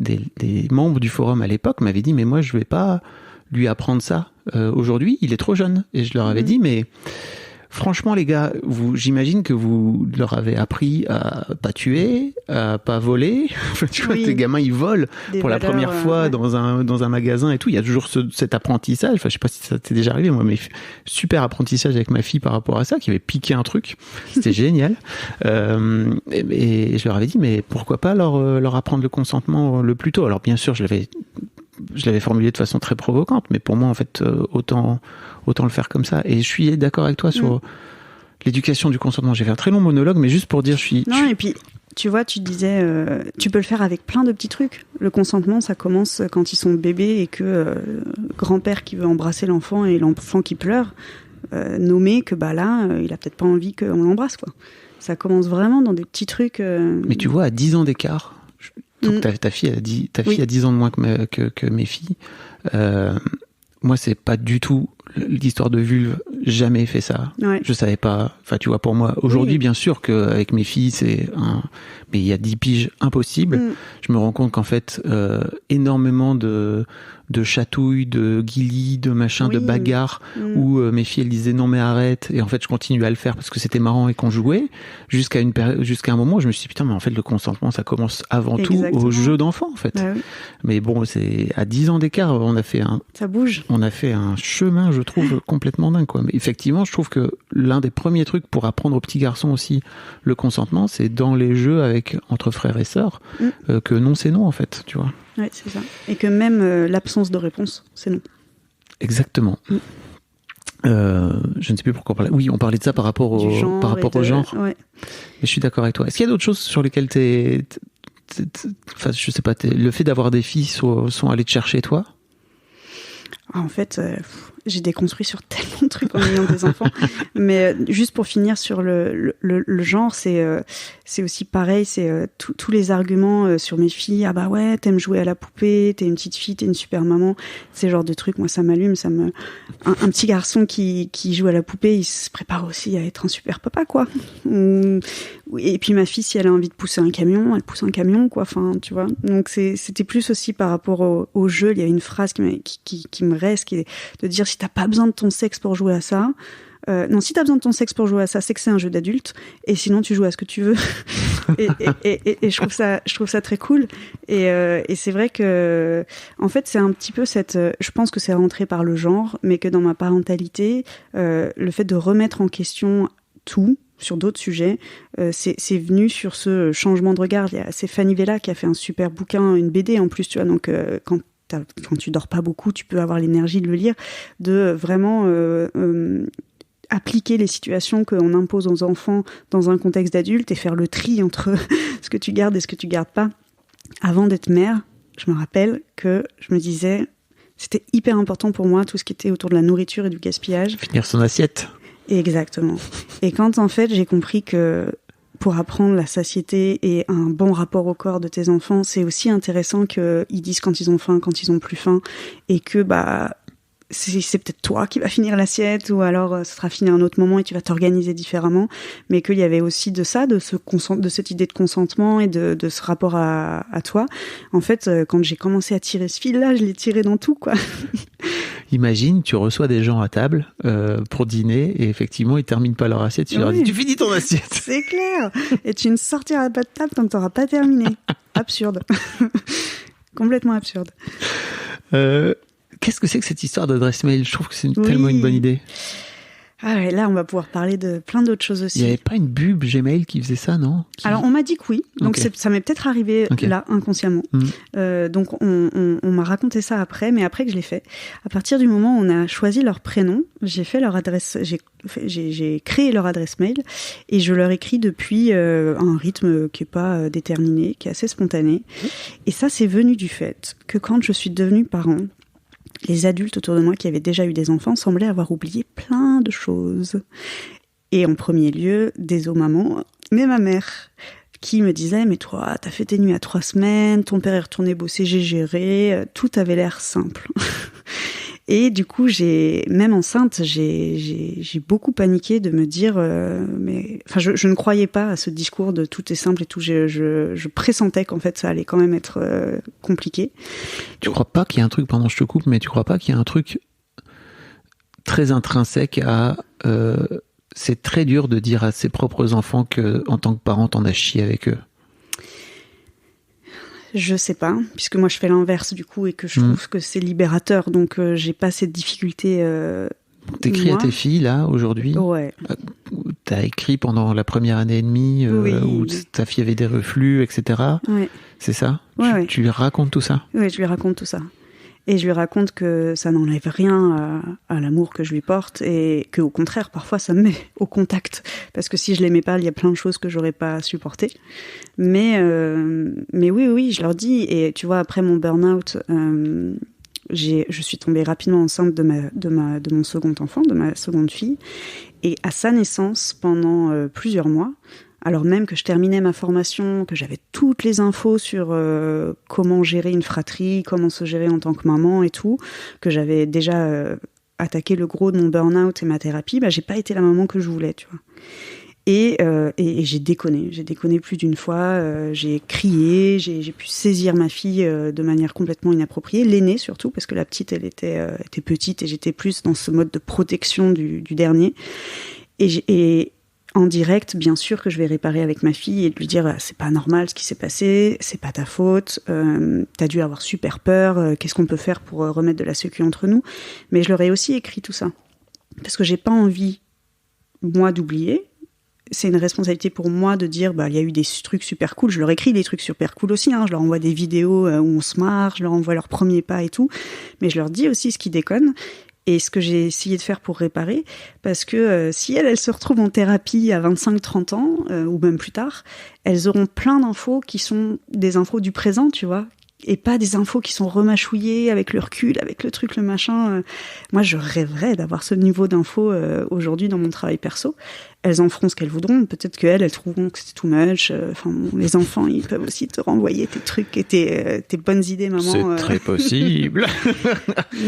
membres du forum à l'époque m'avaient dit, mais moi, je vais pas lui apprendre ça. Aujourd'hui, il est trop jeune. Et je leur avais dit, mais franchement, les gars, j'imagine que vous leur avez appris à pas tuer, à pas voler. Tu vois, tes gamins, ils volent pour la première fois dans un magasin et tout. Il y a toujours cet apprentissage. Enfin, je sais pas si ça t'est déjà arrivé, moi, mais super apprentissage avec ma fille par rapport à ça, qui avait piqué un truc. C'était génial. Et je leur avais dit, mais pourquoi pas leur apprendre le consentement le plus tôt? Alors, bien sûr, je l'avais formulé de façon très provocante, mais pour moi, en fait, autant le faire comme ça. Et je suis d'accord avec toi sur l'éducation du consentement. J'ai fait un très long monologue, mais juste pour dire, et puis, tu vois, tu disais, tu peux le faire avec plein de petits trucs. Le consentement, ça commence quand ils sont bébés et que grand-père qui veut embrasser l'enfant et l'enfant qui pleure, nommer que là, il a peut-être pas envie qu'on l'embrasse, quoi. Ça commence vraiment dans des petits trucs. Mais tu vois, à 10 ans d'écart, donc ta fille a 10 ans de moins que mes filles. Moi, c'est pas du tout l'histoire de vulve. Jamais fait ça. Ouais. Je savais pas. Enfin, tu vois, pour moi, aujourd'hui, bien sûr qu'avec mes filles, mais il y a 10 piges impossible. Je me rends compte qu'en fait, énormément de chatouilles, de guillis, de machins, de bagarres, où mes filles, elles disaient non mais arrête, et en fait je continue à le faire parce que c'était marrant et qu'on jouait, jusqu'à un moment où je me suis dit putain, mais en fait le consentement ça commence avant tout au jeu d'enfant en fait. Ah oui. Mais bon, c'est à 10 ans d'écart, on a fait un chemin, je trouve, complètement dingue, quoi. Mais effectivement, je trouve que l'un des premiers trucs pour apprendre aux petits garçons aussi le consentement, c'est dans les jeux entre frères et sœurs, que non c'est non en fait, tu vois. Oui, c'est ça. Et que même l'absence de réponse, c'est non. Exactement. Je ne sais plus pourquoi on parlait. Oui, on parlait de ça par rapport au genre. Ouais. Mais je suis d'accord avec toi. Est-ce qu'il y a d'autres choses sur lesquelles enfin, je sais pas, le fait d'avoir des filles sont allées te chercher, toi? En fait, j'ai déconstruit sur tellement de trucs en ayant des enfants. Mais juste pour finir sur le genre, c'est aussi pareil. C'est tous les arguments sur mes filles. Ah bah ouais, t'aimes jouer à la poupée, t'es une petite fille, t'es une super maman. Ces genres de trucs, moi, ça m'allume. Un petit garçon qui joue à la poupée, il se prépare aussi à être un super papa, quoi. Et puis ma fille, si elle a envie de pousser un camion, elle pousse un camion, quoi. Enfin, tu vois. Donc c'était plus aussi par rapport au jeu. Il y a une phrase qui me reste, qui est de dire si t'as pas besoin de ton sexe pour jouer à ça. Non, si t'as besoin de ton sexe pour jouer à ça, c'est que c'est un jeu d'adulte. Et sinon, tu joues à ce que tu veux. et je trouve ça très cool. Et c'est vrai que, en fait, c'est un petit peu je pense que c'est rentré par le genre, mais que dans ma parentalité, le fait de remettre en question tout sur d'autres sujets, c'est venu sur ce changement de regard. C'est Fanny Vella qui a fait un super bouquin, une BD en plus, tu vois. Donc, quand tu dors pas beaucoup, tu peux avoir l'énergie de le lire, de vraiment appliquer les situations qu'on impose aux enfants dans un contexte d'adulte et faire le tri entre ce que tu gardes et ce que tu gardes pas. Avant d'être mère, je me rappelle que je me disais, c'était hyper important pour moi tout ce qui était autour de la nourriture et du gaspillage. Finir son assiette. Exactement. Et quand en fait j'ai compris que pour apprendre la satiété et un bon rapport au corps de tes enfants, c'est aussi intéressant qu'ils disent quand ils ont faim, quand ils ont plus faim, et que c'est peut-être toi qui vas finir l'assiette, ou alors ça sera fini à un autre moment et tu vas t'organiser différemment, mais qu'il y avait aussi de ça, de cette idée de consentement et de ce rapport à toi. En fait, quand j'ai commencé à tirer ce fil-là, je l'ai tiré dans tout, quoi. Imagine, tu reçois des gens à table pour dîner et effectivement, ils terminent pas leur assiette. Tu leur dis, tu finis ton assiette. C'est clair. Et tu ne sortiras pas de table tant que tu n'auras pas terminé. Absurde. Complètement absurde. Qu'est-ce que c'est que cette histoire d'adresse mail? Je trouve que c'est tellement une bonne idée. Ah ouais, là, on va pouvoir parler de plein d'autres choses aussi. Il n'y avait pas une bube Gmail qui faisait ça, non? Alors, on m'a dit que oui. Donc, Ok. ça m'est peut-être arrivé là, inconsciemment. Donc, on m'a raconté ça après, mais après que je l'ai fait. À partir du moment où on a choisi leur prénom, j'ai fait leur adresse, j'ai créé leur adresse mail et je leur écris depuis un rythme qui est pas déterminé, qui est assez spontané. Et ça, c'est venu du fait que quand je suis devenue parent, les adultes autour de moi qui avaient déjà eu des enfants semblaient avoir oublié plein de choses. Et en premier lieu, désolé maman, mais ma mère, qui me disait « Mais toi, t'as fait tes nuits à 3 semaines, ton père est retourné bosser, j'ai géré, tout avait l'air simple. » Et du coup, même enceinte, j'ai beaucoup paniqué de me dire, enfin, je ne croyais pas à ce discours de tout est simple et tout. Je pressentais qu'en fait, ça allait quand même être compliqué. Tu crois pas qu'il y a un truc, pardon, je te coupe, mais tu crois pas qu'il y a un truc très intrinsèque à, c'est très dur de dire à ses propres enfants que, en tant que parent, t'en as chié avec eux. Je sais pas, puisque moi je fais l'inverse du coup et que je trouve que c'est libérateur, donc j'ai pas cette difficulté. T'écris à tes filles là aujourd'hui. Ouais. T'as écrit pendant la première année et demie où ta fille avait des reflux, etc. Ouais. C'est ça. Ouais, tu lui racontes tout ça. Oui, je lui raconte tout ça. Et je lui raconte que ça n'enlève rien à l'amour que je lui porte et que au contraire, parfois, ça me met au contact. Parce que si je l'aimais pas, il y a plein de choses que j'aurais pas supportées. Mais oui, je leur dis. Et tu vois, après mon burn-out, je suis tombée rapidement enceinte de mon second enfant, de ma seconde fille. Et à sa naissance, pendant plusieurs mois, alors même que je terminais ma formation, que j'avais toutes les infos sur comment gérer une fratrie, comment se gérer en tant que maman et tout, que j'avais déjà attaqué le gros de mon burn-out et ma thérapie, j'ai pas été la maman que je voulais, tu vois. Et j'ai déconné plus d'une fois, j'ai crié, j'ai pu saisir ma fille de manière complètement inappropriée, l'aînée surtout, parce que la petite, elle était petite et j'étais plus dans ce mode de protection du dernier. Et en direct, bien sûr que je vais réparer avec ma fille et de lui dire c'est pas normal ce qui s'est passé, c'est pas ta faute, t'as dû avoir super peur, qu'est-ce qu'on peut faire pour remettre de la sécu entre nous. Mais je leur ai aussi écrit tout ça parce que j'ai pas envie moi d'oublier. C'est une responsabilité pour moi de dire il y a eu des trucs super cool. Je leur écris des trucs super cool aussi, je leur envoie des vidéos où on se marre, je leur envoie leurs premiers pas et tout, mais je leur dis aussi ce qui déconne. Et ce que j'ai essayé de faire pour réparer, parce que si elles se retrouvent en thérapie à 25-30 ans, ou même plus tard, elles auront plein d'infos qui sont des infos du présent, tu vois, et pas des infos qui sont remâchouillées avec le recul, avec le truc, le machin. Moi, je rêverais d'avoir ce niveau d'infos aujourd'hui dans mon travail perso. Elles en feront ce qu'elles voudront. Peut-être qu'elles trouveront que c'est too much. Enfin, les enfants, ils peuvent aussi te renvoyer tes trucs et tes bonnes idées, maman. C'est très possible.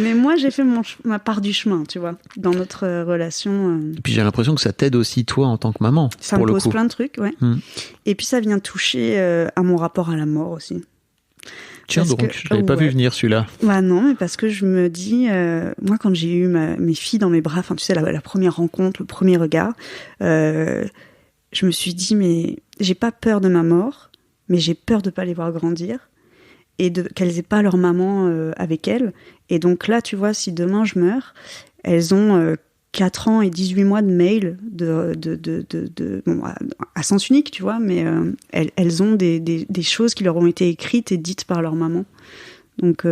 Mais moi, j'ai fait ma part du chemin, tu vois, dans notre relation. Et puis j'ai l'impression que ça t'aide aussi, toi, en tant que maman. Ça me pose plein de trucs, ouais. Et puis ça vient toucher à mon rapport à la mort aussi. Tiens, donc, je l'avais pas vu venir celui-là. Non, mais parce que je me dis, moi quand j'ai eu mes filles dans mes bras, enfin tu sais, la première rencontre, le premier regard, je me suis dit, mais j'ai pas peur de ma mort, mais j'ai peur de pas les voir grandir et qu'elles aient pas leur maman avec elles. Et donc là, tu vois, si demain je meurs, elles ont 4 ans et 18 mois de mail à sens unique, tu vois, mais elles ont des choses qui leur ont été écrites et dites par leur maman. Donc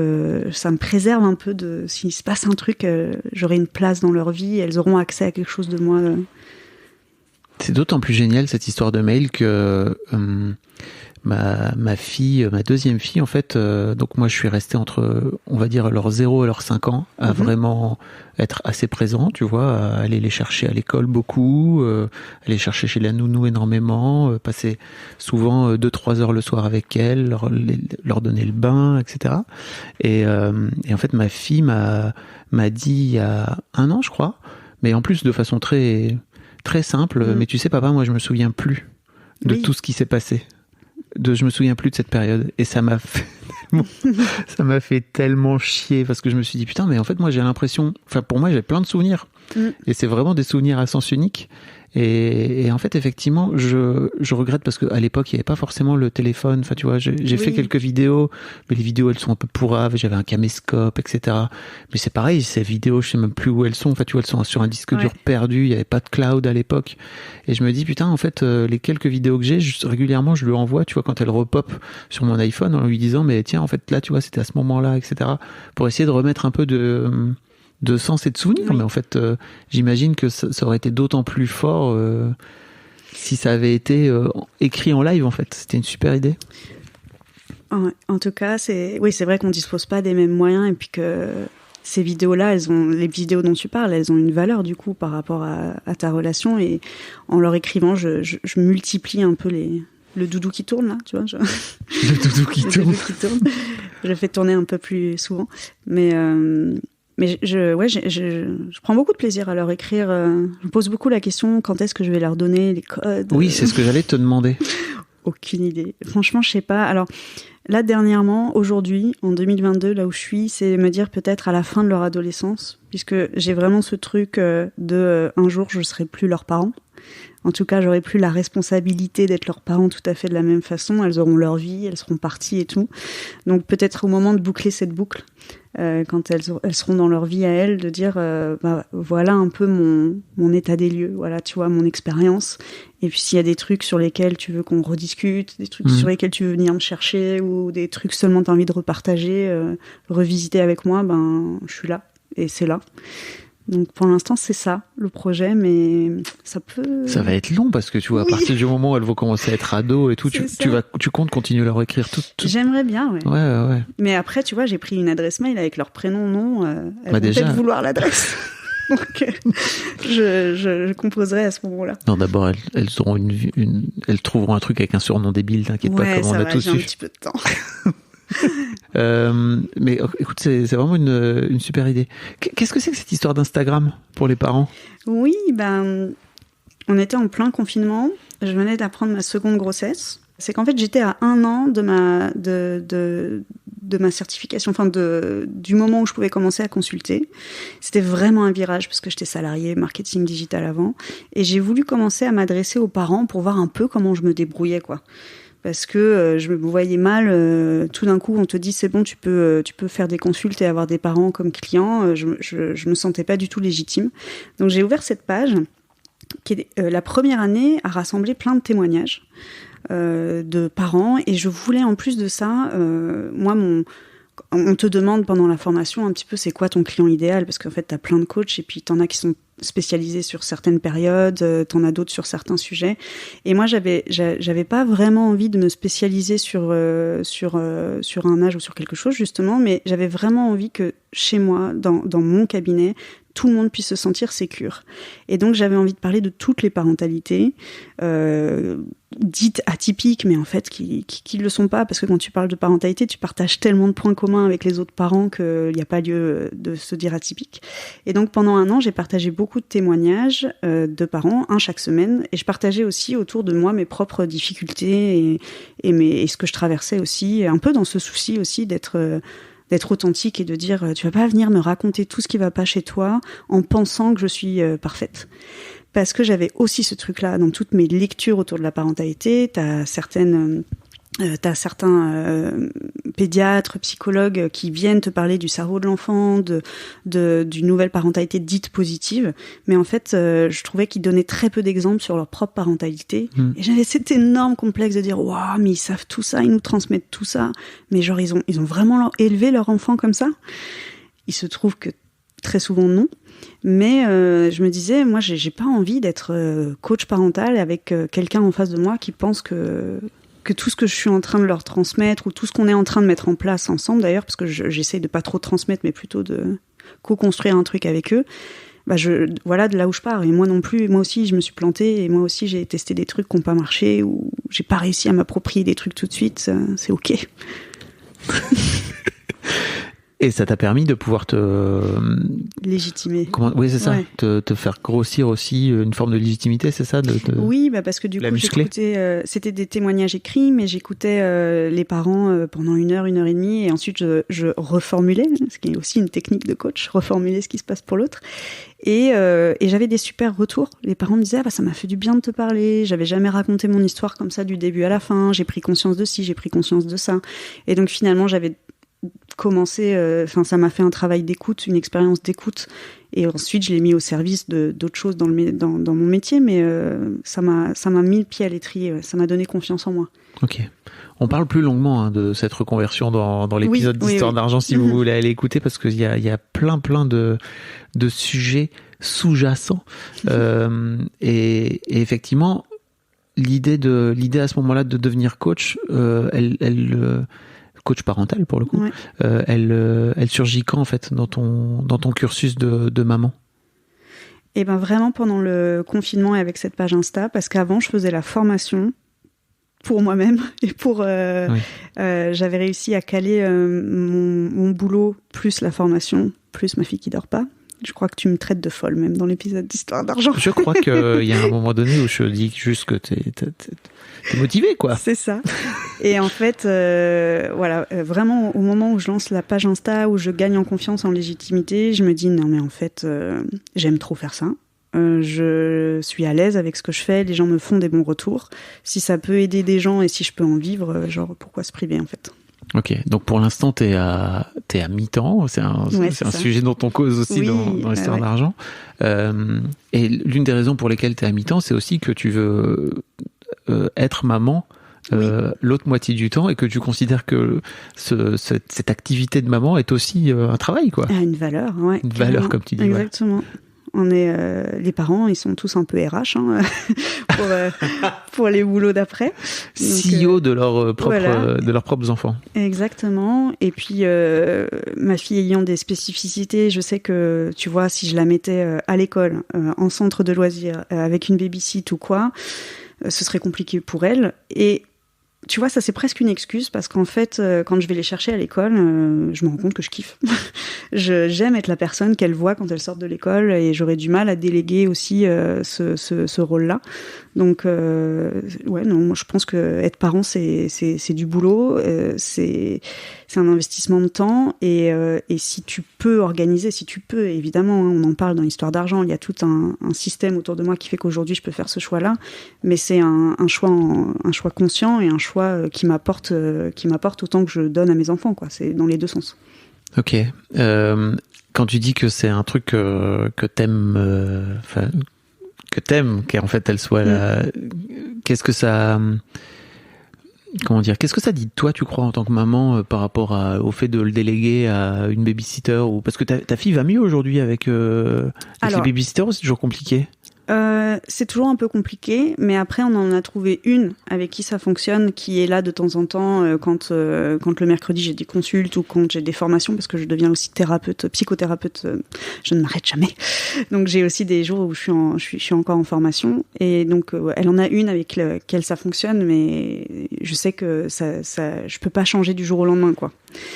ça me préserve un peu de... S'il se passe un truc, j'aurai une place dans leur vie, elles auront accès à quelque chose de moi. C'est d'autant plus génial cette histoire de mail que ma fille, ma deuxième fille, en fait, donc moi je suis resté entre, on va dire, leurs 0 et leurs 5 ans, à vraiment être assez présent, tu vois, à aller les chercher à l'école beaucoup, aller chercher chez la nounou énormément, passer souvent 2-3 heures le soir avec elles, leur donner le bain, etc. Et en fait, ma fille m'a dit il y a 1 an, je crois, mais en plus de façon très, très simple, mais tu sais, papa, moi je me souviens plus de tout ce qui s'est passé. Je me souviens plus de cette période et ça m'a fait tellement chier parce que je me suis dit putain, mais en fait moi j'ai l'impression, enfin pour moi j'ai plein de souvenirs Et c'est vraiment des souvenirs à sens unique. Et en fait, effectivement, je regrette parce qu'à l'époque, il n'y avait pas forcément le téléphone. Enfin, tu vois, j'ai fait quelques vidéos, mais les vidéos, elles sont un peu pourraves. J'avais un caméscope, etc. Mais c'est pareil, ces vidéos, je sais même plus où elles sont. Enfin, tu vois, elles sont sur un disque dur perdu. Il n'y avait pas de cloud à l'époque. Et je me dis, putain, en fait, les quelques vidéos que j'ai, régulièrement, je lui envoie, tu vois, quand elles repop sur mon iPhone, en lui disant, mais tiens, en fait, là, tu vois, c'était à ce moment-là, etc. Pour essayer de remettre un peu de sens et de souvenirs, mais en fait, j'imagine que ça aurait été d'autant plus fort si ça avait été écrit en live, en fait. C'était une super idée. En tout cas, c'est vrai qu'on dispose pas des mêmes moyens et puis que ces vidéos-là, les vidéos dont tu parles, elles ont une valeur du coup par rapport à ta relation, et en leur écrivant, je multiplie un peu le doudou qui tourne là, tu vois. Le doudou qui tourne. Je le fais tourner un peu plus souvent, mais je prends beaucoup de plaisir à leur écrire. Je me pose beaucoup la question, quand est-ce que je vais leur donner les codes? Oui, c'est ce que j'allais te demander. Aucune idée. Franchement, je sais pas. Alors, là, dernièrement, aujourd'hui, en 2022, là où je suis, c'est me dire peut-être à la fin de leur adolescence, puisque j'ai vraiment ce truc un jour, je serai plus leurs parents. En tout cas, j'aurai plus la responsabilité d'être leurs parents tout à fait de la même façon. Elles auront leur vie, elles seront parties et tout. Donc peut-être au moment de boucler cette boucle, quand elles seront dans leur vie à elles, de dire voilà un peu mon état des lieux, voilà, tu vois, mon expérience. Et puis s'il y a des trucs sur lesquels tu veux qu'on rediscute, des trucs sur lesquels tu veux venir me chercher, ou des trucs seulement tu as envie de repartager, revisiter avec moi, je suis là et c'est là. Donc pour l'instant c'est ça le projet, mais ça peut... Ça va être long parce que tu vois, à partir du moment où elles vont commencer à être ados et tout, tu comptes continuer à leur écrire tout. J'aimerais bien, ouais. Ouais. Mais après, tu vois, j'ai pris une adresse mail avec leur prénom, nom, elles vont déjà... peut-être vouloir l'adresse. Donc je composerai à ce moment-là. Non, d'abord elles auront elles trouveront un truc avec un surnom débile, t'inquiète pas, comme on a tous eu. Ouais, j'ai un petit peu de temps. Mais écoute, c'est vraiment une super idée. Qu'est-ce que c'est que cette histoire d'Instagram pour les parents? Oui, on était en plein confinement. Je venais d'apprendre ma seconde grossesse. C'est qu'en fait, j'étais à 1 an de ma certification, enfin du moment où je pouvais commencer à consulter. C'était vraiment un virage parce que j'étais salariée marketing digital avant, et j'ai voulu commencer à m'adresser aux parents pour voir un peu comment je me débrouillais, quoi. Parce que je me voyais mal, tout d'un coup on te dit c'est bon, tu peux faire des consultes et avoir des parents comme clients. Je me sentais pas du tout légitime. Donc j'ai ouvert cette page qui est la première année à rassembler plein de témoignages de parents, et je voulais en plus de ça, on te demande pendant la formation un petit peu c'est quoi ton client idéal, parce qu'en fait t'as plein de coachs et puis t'en as qui sont spécialisés sur certaines périodes, t'en as d'autres sur certains sujets, et moi j'avais pas vraiment envie de me spécialiser sur un âge ou sur quelque chose justement, mais j'avais vraiment envie que chez moi, dans mon cabinet, tout le monde puisse se sentir sécure. Et donc j'avais envie de parler de toutes les parentalités, dites atypiques, mais en fait qui le sont pas, parce que quand tu parles de parentalité, tu partages tellement de points communs avec les autres parents qu'il n'y a pas lieu de se dire atypique. Et donc pendant 1 an, j'ai partagé beaucoup de témoignages de parents, un chaque semaine, et je partageais aussi autour de moi mes propres difficultés et ce que je traversais aussi, un peu dans ce souci aussi d'être authentique et de dire tu vas pas venir me raconter tout ce qui va pas chez toi en pensant que je suis parfaite. Parce que j'avais aussi ce truc-là dans toutes mes lectures autour de la parentalité. T'as certains pédiatres, psychologues qui viennent te parler du cerveau de l'enfant, d'une nouvelle parentalité dite positive, mais en fait je trouvais qu'ils donnaient très peu d'exemples sur leur propre parentalité, et j'avais cet énorme complexe de dire waouh, mais ils savent tout ça, ils nous transmettent tout ça, mais genre ils ont vraiment élevé leur enfant comme ça. Il se trouve que très souvent non, mais je me disais, moi j'ai pas envie d'être coach parental avec quelqu'un en face de moi qui pense que tout ce que je suis en train de leur transmettre, ou tout ce qu'on est en train de mettre en place ensemble d'ailleurs, parce que j'essaye de pas trop transmettre, mais plutôt de co-construire un truc avec eux, voilà de là où je pars. Et moi non plus, moi aussi je me suis plantée, et moi aussi j'ai testé des trucs qui n'ont pas marché, ou j'ai pas réussi à m'approprier des trucs tout de suite, c'est ok. Et ça t'a permis de pouvoir légitimer. Oui, c'est ça. Ouais. Te faire grossir aussi une forme de légitimité, c'est ça Oui, parce que du coup, j'écoutais, c'était des témoignages écrits, mais j'écoutais les parents pendant 1 heure et demie, et ensuite je reformulais, ce qui est aussi une technique de coach, reformuler ce qui se passe pour l'autre. Et j'avais des super retours. Les parents me disaient ça m'a fait du bien de te parler, j'avais jamais raconté mon histoire comme ça du début à la fin, j'ai pris conscience de ci, j'ai pris conscience de ça. Et donc finalement, j'avais commencé, ça m'a fait un travail d'écoute, une expérience d'écoute, et ensuite je l'ai mis au service d'autres choses dans mon métier, mais ça m'a mis le pied à l'étrier, ça m'a donné confiance en moi. Ok. On parle plus longuement de cette reconversion dans l'épisode d'Histoire d'argent, si vous voulez aller écouter, parce qu'il y a plein de sujets sous-jacents. Et effectivement, l'idée à ce moment-là de devenir coach, coach parental pour le coup, elle surgit quand en fait dans ton cursus de maman? Et vraiment pendant le confinement et avec cette page Insta, parce qu'avant je faisais la formation pour moi-même et j'avais réussi à caler mon boulot plus la formation plus ma fille qui dort pas. Je crois que tu me traites de folle même dans l'épisode d'Histoire d'argent. Je crois qu'il y a un moment donné où je dis juste que t'es motivée, quoi. C'est ça. Et en fait, vraiment au moment où je lance la page Insta, où je gagne en confiance, en légitimité, je me dis non mais en fait, j'aime trop faire ça. Je suis à l'aise avec ce que je fais, les gens me font des bons retours. Si ça peut aider des gens et si je peux en vivre, pourquoi se priver en fait? Ok, donc pour l'instant t'es à mi-temps, c'est un sujet dont on cause aussi dans l'Histoire d'argent. Et l'une des raisons pour lesquelles t'es à mi-temps, c'est aussi que tu veux être maman l'autre moitié du temps, et que tu considères que cette activité de maman est aussi un travail, quoi. Une valeur, ouais. Une valeur, comme tu dis. Exactement. Ouais. On est les parents, ils sont tous un peu RH pour les boulots d'après. CEO de leurs propres enfants. Exactement. Et puis ma fille ayant des spécificités, je sais que tu vois, si je la mettais à l'école, en centre de loisirs, avec une baby-sit ou quoi, ce serait compliqué pour elle. Et tu vois, ça c'est presque une excuse, parce qu'en fait, quand je vais les chercher à l'école, je me rends compte que je kiffe. J'aime être la personne qu'elles voient quand elles sortent de l'école, et j'aurais du mal à déléguer aussi ce rôle-là. Donc, moi je pense que être parent, c'est du boulot, c'est un investissement de temps, et si tu peux organiser, évidemment, on en parle dans l'Histoire d'argent, il y a tout un système autour de moi qui fait qu'aujourd'hui je peux faire ce choix-là, mais c'est un choix conscient, et un choix qui m'apporte autant que je donne à mes enfants, quoi. C'est dans les deux sens. Ok. Quand tu dis que c'est un truc que t'aimes, qu'en fait elle soit là, qu'est-ce que ça dit de toi, tu crois, en tant que maman, par rapport au fait de le déléguer à une babysitter, ou parce que ta fille va mieux aujourd'hui avec les babysitters, ou c'est toujours compliqué? C'est toujours un peu compliqué, mais après on en a trouvé une avec qui ça fonctionne, qui est là de temps en temps quand le mercredi j'ai des consultes ou quand j'ai des formations, parce que je deviens aussi psychothérapeute, je ne m'arrête jamais. Donc j'ai aussi des jours où je suis encore en formation, et donc elle en a une avec laquelle ça fonctionne, mais je sais que je peux pas changer du jour au lendemain, quoi.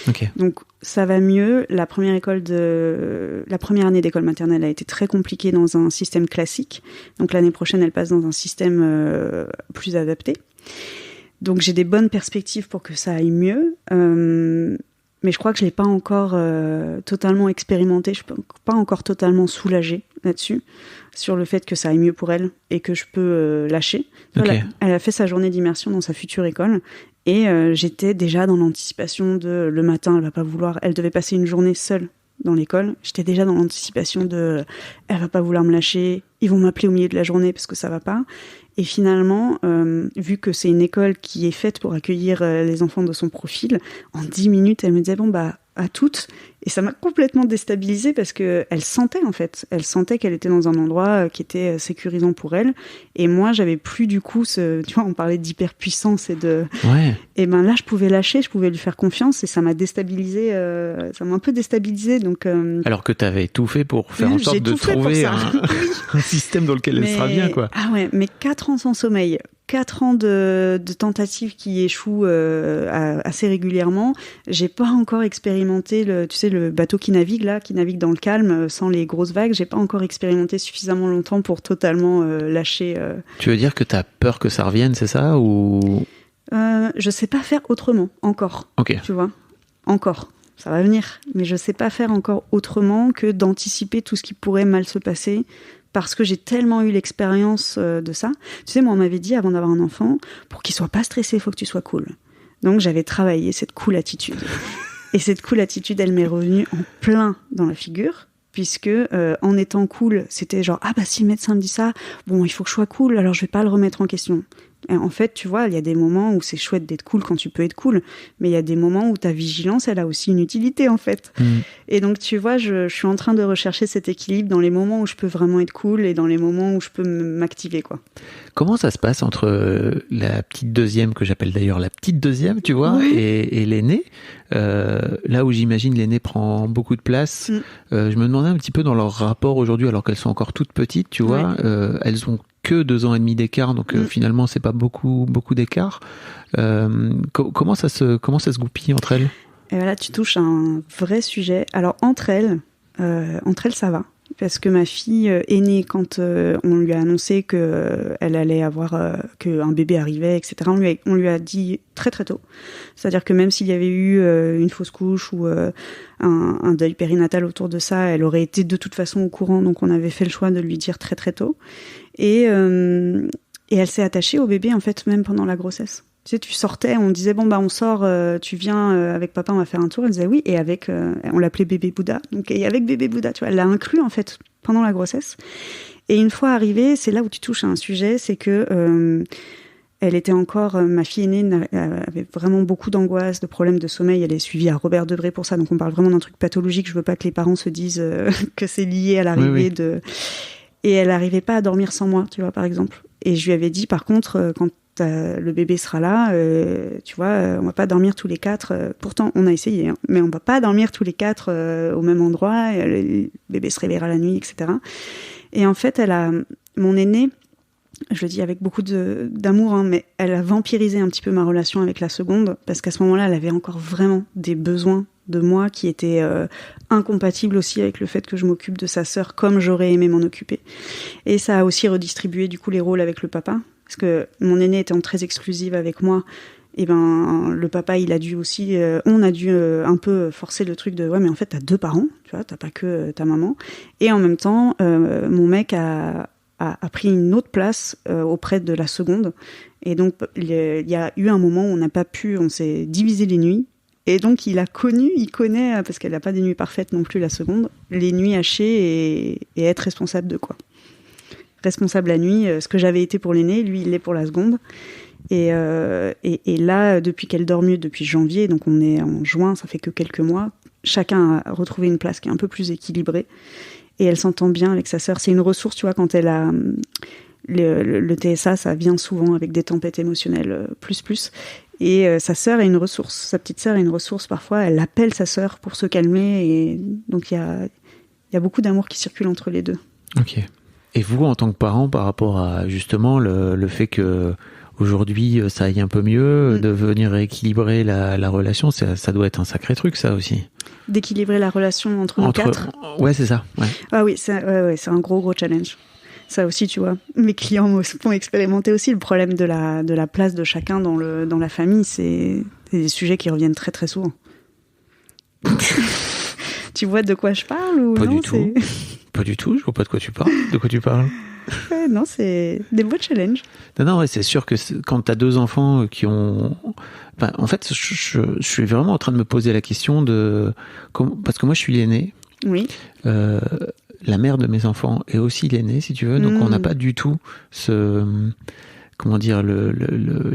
Okay. Donc ça va mieux. La première année d'école maternelle a été très compliquée dans un système classique. Donc l'année prochaine, elle passe dans un système plus adapté. Donc j'ai des bonnes perspectives pour que ça aille mieux. Mais je crois que je l'ai pas encore totalement expérimenté. Je suis pas encore totalement soulagée là-dessus, sur le fait que ça aille mieux pour elle et que je peux lâcher. Okay. Elle a fait sa journée d'immersion dans sa future école. Et j'étais déjà dans l'anticipation de le matin, elle devait passer une journée seule dans l'école. J'étais déjà dans l'anticipation de elle va pas vouloir me lâcher, ils vont m'appeler au milieu de la journée parce que ça va pas. Et finalement, vu que c'est une école qui est faite pour accueillir les enfants de son profil, en 10 minutes, elle me disait à toutes. Et ça m'a complètement déstabilisée, parce que elle sentait qu'elle était dans un endroit qui était sécurisant pour elle. Et moi, j'avais plus du coup tu vois, on parlait d'hyperpuissance et de. Ouais. Et là, je pouvais lâcher, je pouvais lui faire confiance, et ça m'a déstabilisée. Ça m'a un peu déstabilisée, donc. Alors que t'avais tout fait pour faire en sorte de trouver un système dans lequel elle sera bien, quoi. Ah ouais, mais 4 ans sans sommeil, 4 ans de tentatives qui échouent assez régulièrement, j'ai pas encore expérimenté le bateau qui navigue dans le calme sans les grosses vagues. J'ai pas encore expérimenté suffisamment longtemps pour totalement lâcher. Tu veux dire que t'as peur que ça revienne, c'est ça ou Je sais pas faire autrement encore. Ok. Tu vois, encore. Ça va venir, mais je sais pas faire encore autrement que d'anticiper tout ce qui pourrait mal se passer. Parce que j'ai tellement eu l'expérience de ça. Tu sais, moi, on m'avait dit, avant d'avoir un enfant, pour qu'il soit pas stressé, il faut que tu sois cool. Donc, j'avais travaillé cette cool attitude. Et cette cool attitude, elle m'est revenue en plein dans la figure, puisque en étant cool, c'était genre, ah bah si le médecin me dit ça, bon, il faut que je sois cool, alors je vais pas le remettre en question. Et en fait, tu vois, il y a des moments où c'est chouette d'être cool quand tu peux être cool, mais il y a des moments où ta vigilance, elle a aussi une utilité, en fait. Et donc, tu vois, je suis en train de rechercher cet équilibre dans les moments où je peux vraiment être cool et dans les moments où je peux m'activer, quoi. Comment ça se passe entre la petite deuxième, que j'appelle d'ailleurs la petite deuxième, tu vois, et l'aînée, là où j'imagine l'aînée prend beaucoup de place. Je me demandais un petit peu dans leur rapport aujourd'hui, alors qu'elles sont encore toutes petites, tu vois, elles ont que 2 ans et demi d'écart, donc finalement c'est pas beaucoup d'écart. Comment ça se goupille entre elles? Et là, tu touches à un vrai sujet. Alors entre elles, ça va. Parce que ma fille aînée, quand on lui a annoncé qu'elle allait avoir qu'un bébé arrivait, etc., on lui a dit très très tôt. C'est-à-dire que même s'il y avait eu une fausse couche ou un deuil périnatal autour de ça, elle aurait été de toute façon au courant. Donc on avait fait le choix de lui dire très très tôt. Et elle s'est attachée au bébé en fait même pendant la grossesse. Tu sais, tu sortais, on disait bon bah on sort, tu viens avec papa, on va faire un tour. Elle disait oui, et avec, on l'appelait bébé Bouddha. Donc et avec bébé Bouddha, tu vois, elle l'a inclus en fait pendant la grossesse. Et une fois arrivée, c'est là où tu touches à un sujet, c'est que elle était encore, ma fille aînée avait vraiment beaucoup d'angoisse, de problèmes de sommeil. Elle est suivie à Robert Debré pour ça, donc on parle vraiment d'un truc pathologique. Je veux pas que les parents se disent que c'est lié à l'arrivée de. Et elle n'arrivait pas à dormir sans moi, tu vois, par exemple. Et je lui avais dit, par contre, quand le bébé sera là, tu vois, on va pas dormir tous les 4. Pourtant, on a essayé, hein, mais on va pas dormir tous les 4 au même endroit. Le bébé se réveillera la nuit, etc. Et en fait, mon aînée, je le dis avec beaucoup d'amour, hein, mais elle a vampirisé un petit peu ma relation avec la seconde, parce qu'à ce moment-là, elle avait encore vraiment des besoins de moi qui étaient incompatibles aussi avec le fait que je m'occupe de sa sœur comme j'aurais aimé m'en occuper. Et ça a aussi redistribué du coup les rôles avec le papa, parce que mon aînée étant très exclusive avec moi, et ben le papa il a dû aussi, on a dû un peu forcer le truc de ouais mais en fait t'as 2 parents, tu vois, t'as pas que ta maman. Et en même temps, mon mec a pris une autre place auprès de la seconde. Et donc, il y a eu un moment où on s'est divisé les nuits. Et donc, il connaît, parce qu'elle n'a pas des nuits parfaites non plus, la seconde, les nuits hachées et être responsable de quoi. Responsable la nuit, ce que j'avais été pour l'aînée, lui, il l'est pour la seconde. Et là, depuis qu'elle dort mieux, depuis janvier, donc on est en juin, ça fait que quelques mois, chacun a retrouvé une place qui est un peu plus équilibrée. Et elle s'entend bien avec sa sœur. C'est une ressource, tu vois, quand elle a le TSA, ça vient souvent avec des tempêtes émotionnelles plus. Et sa sœur est une ressource. Sa petite sœur est une ressource. Parfois, elle appelle sa sœur pour se calmer. Et donc, il y a beaucoup d'amour qui circule entre les deux. Ok. Et vous, en tant que parent, par rapport à justement le fait que aujourd'hui ça aille un peu mieux, de venir rééquilibrer la relation, ça doit être un sacré truc, ça aussi. D'équilibrer la relation entre nous 4. Ouais, c'est ça. Ouais. Ah oui, c'est un gros challenge. Ça aussi, tu vois, mes clients m'ont expérimenté aussi le problème de la place de chacun dans la famille. C'est des sujets qui reviennent très très souvent. Tu vois de quoi je parle ou pas non, du tout. Pas du tout, je vois pas de quoi tu parles. De quoi tu parles? Ouais, non, c'est des beaux challenges. Non, ouais, c'est sûr que quand t'as 2 enfants qui ont... Enfin, en fait, je suis vraiment en train de me poser la question parce que moi, je suis l'aîné. Oui. La mère de mes enfants est aussi l'aînée, si tu veux. Donc, on n'a pas du tout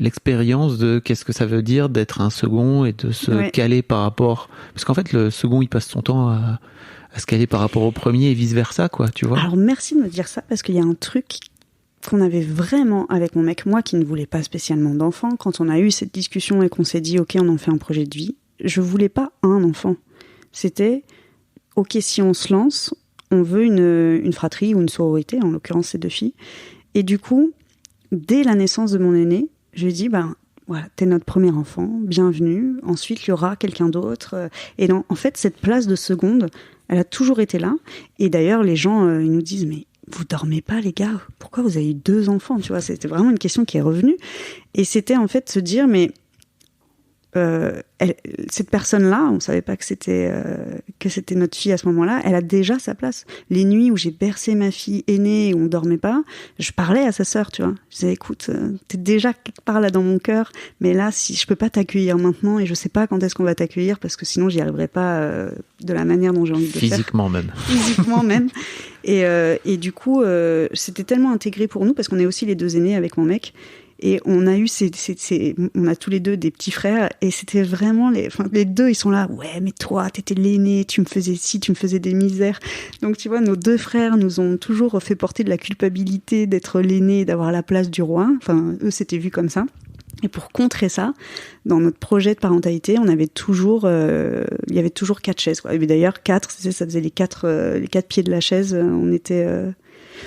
l'expérience de qu'est-ce que ça veut dire d'être un second et de se caler par rapport... Parce qu'en fait, le second, il passe son temps à se caler par rapport au premier et vice-versa, quoi, tu vois. Alors, merci de me dire ça, parce qu'il y a un truc qu'on avait vraiment avec mon mec, moi qui ne voulais pas spécialement d'enfant, quand on a eu cette discussion et qu'on s'est dit, ok, on en fait un projet de vie, je voulais pas un enfant. C'était, ok, si on se lance, on veut une fratrie ou une sororité, en l'occurrence c'est 2 filles, et du coup, dès la naissance de mon aîné, je lui ai dit, voilà, t'es notre premier enfant, bienvenue. Ensuite, il y aura quelqu'un d'autre. Et en fait, cette place de seconde, elle a toujours été là. Et d'ailleurs, les gens, ils nous disent, mais vous dormez pas, les gars? Pourquoi vous avez eu 2 enfants? Tu vois, c'était vraiment une question qui est revenue. Et c'était en fait se dire, mais cette personne-là, on savait pas que c'était notre fille à ce moment-là, elle a déjà sa place. Les nuits où j'ai bercé ma fille aînée et où on dormait pas, je parlais à sa sœur, tu vois. Je disais, écoute, t'es déjà quelque part là dans mon cœur, mais là, si je peux pas t'accueillir maintenant et je sais pas quand est-ce qu'on va t'accueillir parce que sinon j'y arriverai pas de la manière dont j'ai envie de le faire. Physiquement même. Physiquement même. Et du coup, c'était tellement intégré pour nous parce qu'on est aussi les 2 aînés avec mon mec. Et on a eu on a tous les 2 des petits frères et c'était vraiment les 2 ils sont là, ouais mais toi t'étais l'aîné, tu me faisais ci, tu me faisais des misères. Donc tu vois, nos 2 frères nous ont toujours fait porter de la culpabilité d'être l'aîné et d'avoir la place du roi. Enfin eux c'était vu comme ça. Et pour contrer ça, dans notre projet de parentalité, on avait toujours, il y avait toujours 4 chaises, quoi. Et d'ailleurs 4, ça faisait les 4 pieds de la chaise. On était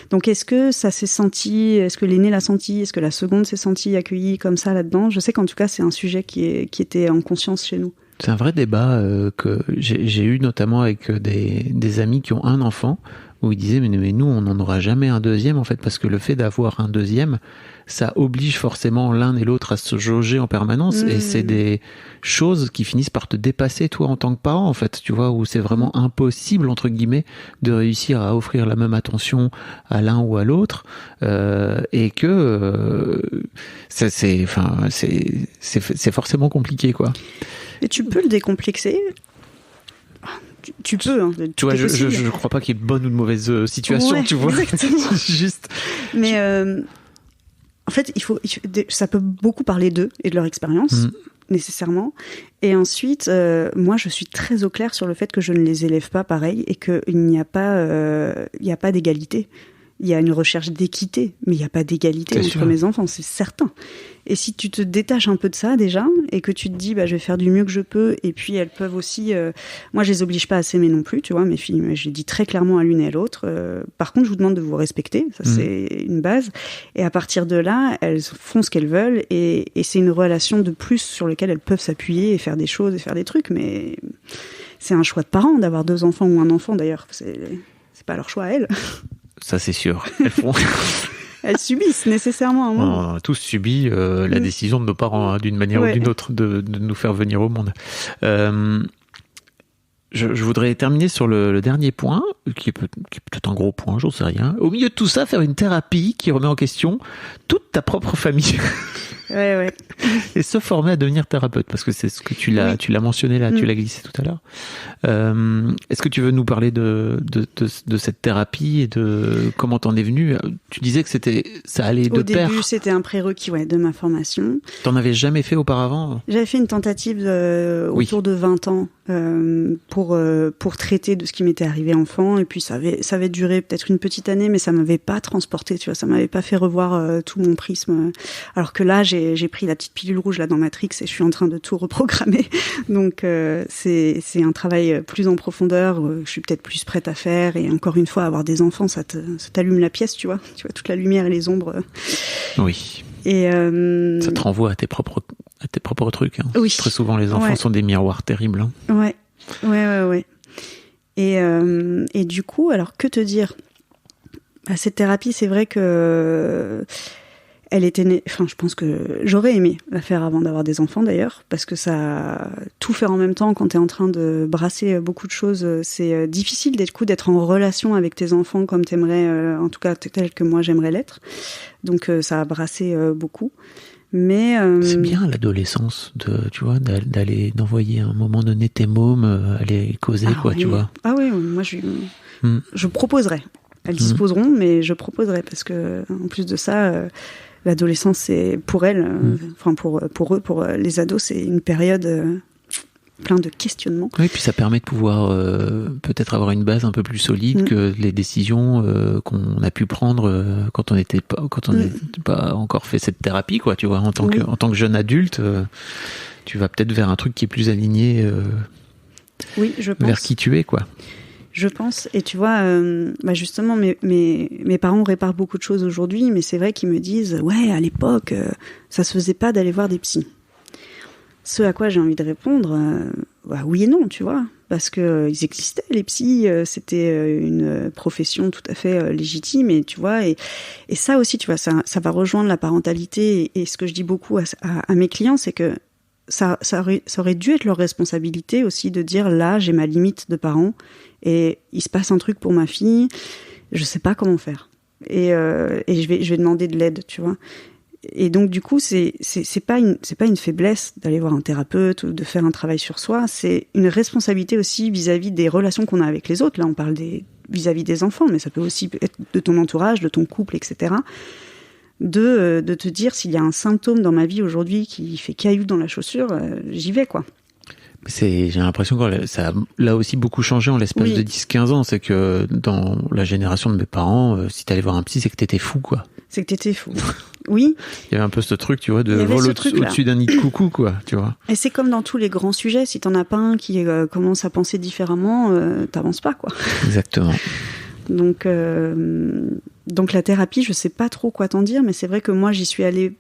Donc est-ce que ça s'est senti, est-ce que l'aîné l'a senti, est-ce que la seconde s'est sentie accueillie comme ça là-dedans? Je sais qu'en tout cas c'est un sujet qui était en conscience chez nous. C'est un vrai débat que j'ai eu notamment avec des amis qui ont un enfant, où ils disaient mais nous on n'en aura jamais un deuxième en fait, parce que le fait d'avoir un deuxième, ça oblige forcément l'un et l'autre à se jauger en permanence, et c'est des choses qui finissent par te dépasser toi en tant que parent en fait, tu vois, où c'est vraiment impossible entre guillemets de réussir à offrir la même attention à l'un ou à l'autre, et que c'est forcément compliqué quoi. Et tu peux le décomplexer. Tu peux, hein. Tu vois, je crois pas qu'il y ait de bonne ou de mauvaise situation, ouais, tu vois. Exactement. Juste. Mais en fait, ça peut beaucoup parler d'eux et de leur expérience, nécessairement. Et ensuite, moi, je suis très au clair sur le fait que je ne les élève pas pareil et qu'il n'y a pas d'égalité. Il y a une recherche d'équité, mais il n'y a pas d'égalité entre mes enfants, c'est certain. Et si tu te détaches un peu de ça déjà, et que tu te dis, je vais faire du mieux que je peux, et puis elles peuvent aussi... moi, je les oblige pas à s'aimer non plus, tu vois, mes filles, je les dis très clairement à l'une et à l'autre. Par contre, je vous demande de vous respecter, ça c'est une base. Et à partir de là, elles font ce qu'elles veulent, et c'est une relation de plus sur laquelle elles peuvent s'appuyer et faire des choses et faire des trucs, mais c'est un choix de parents d'avoir 2 enfants ou un enfant d'ailleurs, c'est pas leur choix à elles. Ça, c'est sûr. Elles font. Elles subissent nécessairement un moment. On a tous subi la décision de nos parents, hein, d'une manière ou d'une autre, de nous faire venir au monde. Je voudrais terminer sur le dernier point, qui est peut-être un gros point, j'en sais rien. Au milieu de tout ça, faire une thérapie qui remet en question toute ta propre famille. Ouais. Et se former à devenir thérapeute, parce que c'est ce que tu l'as mentionné là, tu l'as glissé tout à l'heure. Est-ce que tu veux nous parler de cette thérapie et de comment t'en es venu? Tu disais que ça allait de pair. Au début, c'était un prérequis de ma formation. T'en avais jamais fait auparavant? J'avais fait une tentative autour de 20 ans pour traiter de ce qui m'était arrivé enfant, et puis ça avait duré peut-être une petite année, mais ça m'avait pas transporté, tu vois, ça m'avait pas fait revoir tout mon prisme. Alors que là, j'ai pris la petite pilule rouge là dans Matrix et je suis en train de tout reprogrammer. Donc c'est un travail plus en profondeur, je suis peut-être plus prête à faire, et encore une fois, avoir des enfants, ça t'allume la pièce, tu vois toute la lumière et les ombres. Oui. Et ça te renvoie à tes propres trucs. Hein. Oui. Très souvent, les enfants sont des miroirs terribles. Hein. Ouais. Et du coup, alors que te dire? Cette thérapie, c'est vrai que elle était née. Enfin, je pense que j'aurais aimé la faire avant d'avoir des enfants, d'ailleurs, parce que tout faire en même temps quand t'es en train de brasser beaucoup de choses, c'est difficile d'être en relation avec tes enfants comme t'aimerais, en tout cas tel que moi j'aimerais l'être. Donc ça a brassé beaucoup. Mais c'est bien l'adolescence, d'envoyer à un moment donné tes mômes, aller causer, tu vois. Ah oui, moi je proposerais. Elles disposeront, mais je proposerais, parce que en plus de ça, l'adolescence, c'est pour elles, pour eux, pour les ados, c'est une période plein de questionnements. Oui, puis ça permet de pouvoir peut-être avoir une base un peu plus solide que les décisions qu'on a pu prendre quand on n'était pas encore fait cette thérapie, quoi. Tu vois, en tant que jeune adulte, tu vas peut-être vers un truc qui est plus aligné. Oui, je pense. Vers qui tu es, quoi. Je pense, et tu vois, justement, mes parents réparent beaucoup de choses aujourd'hui, mais c'est vrai qu'ils me disent, ouais, à l'époque, ça se faisait pas d'aller voir des psys. Ce à quoi j'ai envie de répondre, oui et non, tu vois, parce que ils existaient, les psys, c'était une profession tout à fait légitime, et tu vois, et ça aussi, tu vois, ça va rejoindre la parentalité, et ce que je dis beaucoup à mes clients, c'est que ça aurait dû être leur responsabilité aussi de dire, là, j'ai ma limite de parent, et il se passe un truc pour ma fille, je sais pas comment faire. Et je vais demander de l'aide, tu vois. Et donc, du coup, c'est pas une faiblesse d'aller voir un thérapeute ou de faire un travail sur soi, c'est une responsabilité aussi vis-à-vis des relations qu'on a avec les autres. Là, on parle vis-à-vis des enfants, mais ça peut aussi être de ton entourage, de ton couple, etc. De te dire, s'il y a un symptôme dans ma vie aujourd'hui qui fait caillou dans la chaussure, j'y vais, quoi. J'ai l'impression que ça a là aussi beaucoup changé en l'espace de 10-15 ans. C'est que dans la génération de mes parents, si t'allais voir un psy, c'est que t'étais fou, quoi. C'est que t'étais fou. Oui. Il y avait un peu ce truc, tu vois, de vol au-dessus d'un nid de coucou, quoi, tu vois. Et c'est comme dans tous les grands sujets, si t'en as pas un qui commence à penser différemment, t'avances pas, quoi. Exactement. Donc la thérapie, je sais pas trop quoi t'en dire, mais c'est vrai que moi, j'y suis allée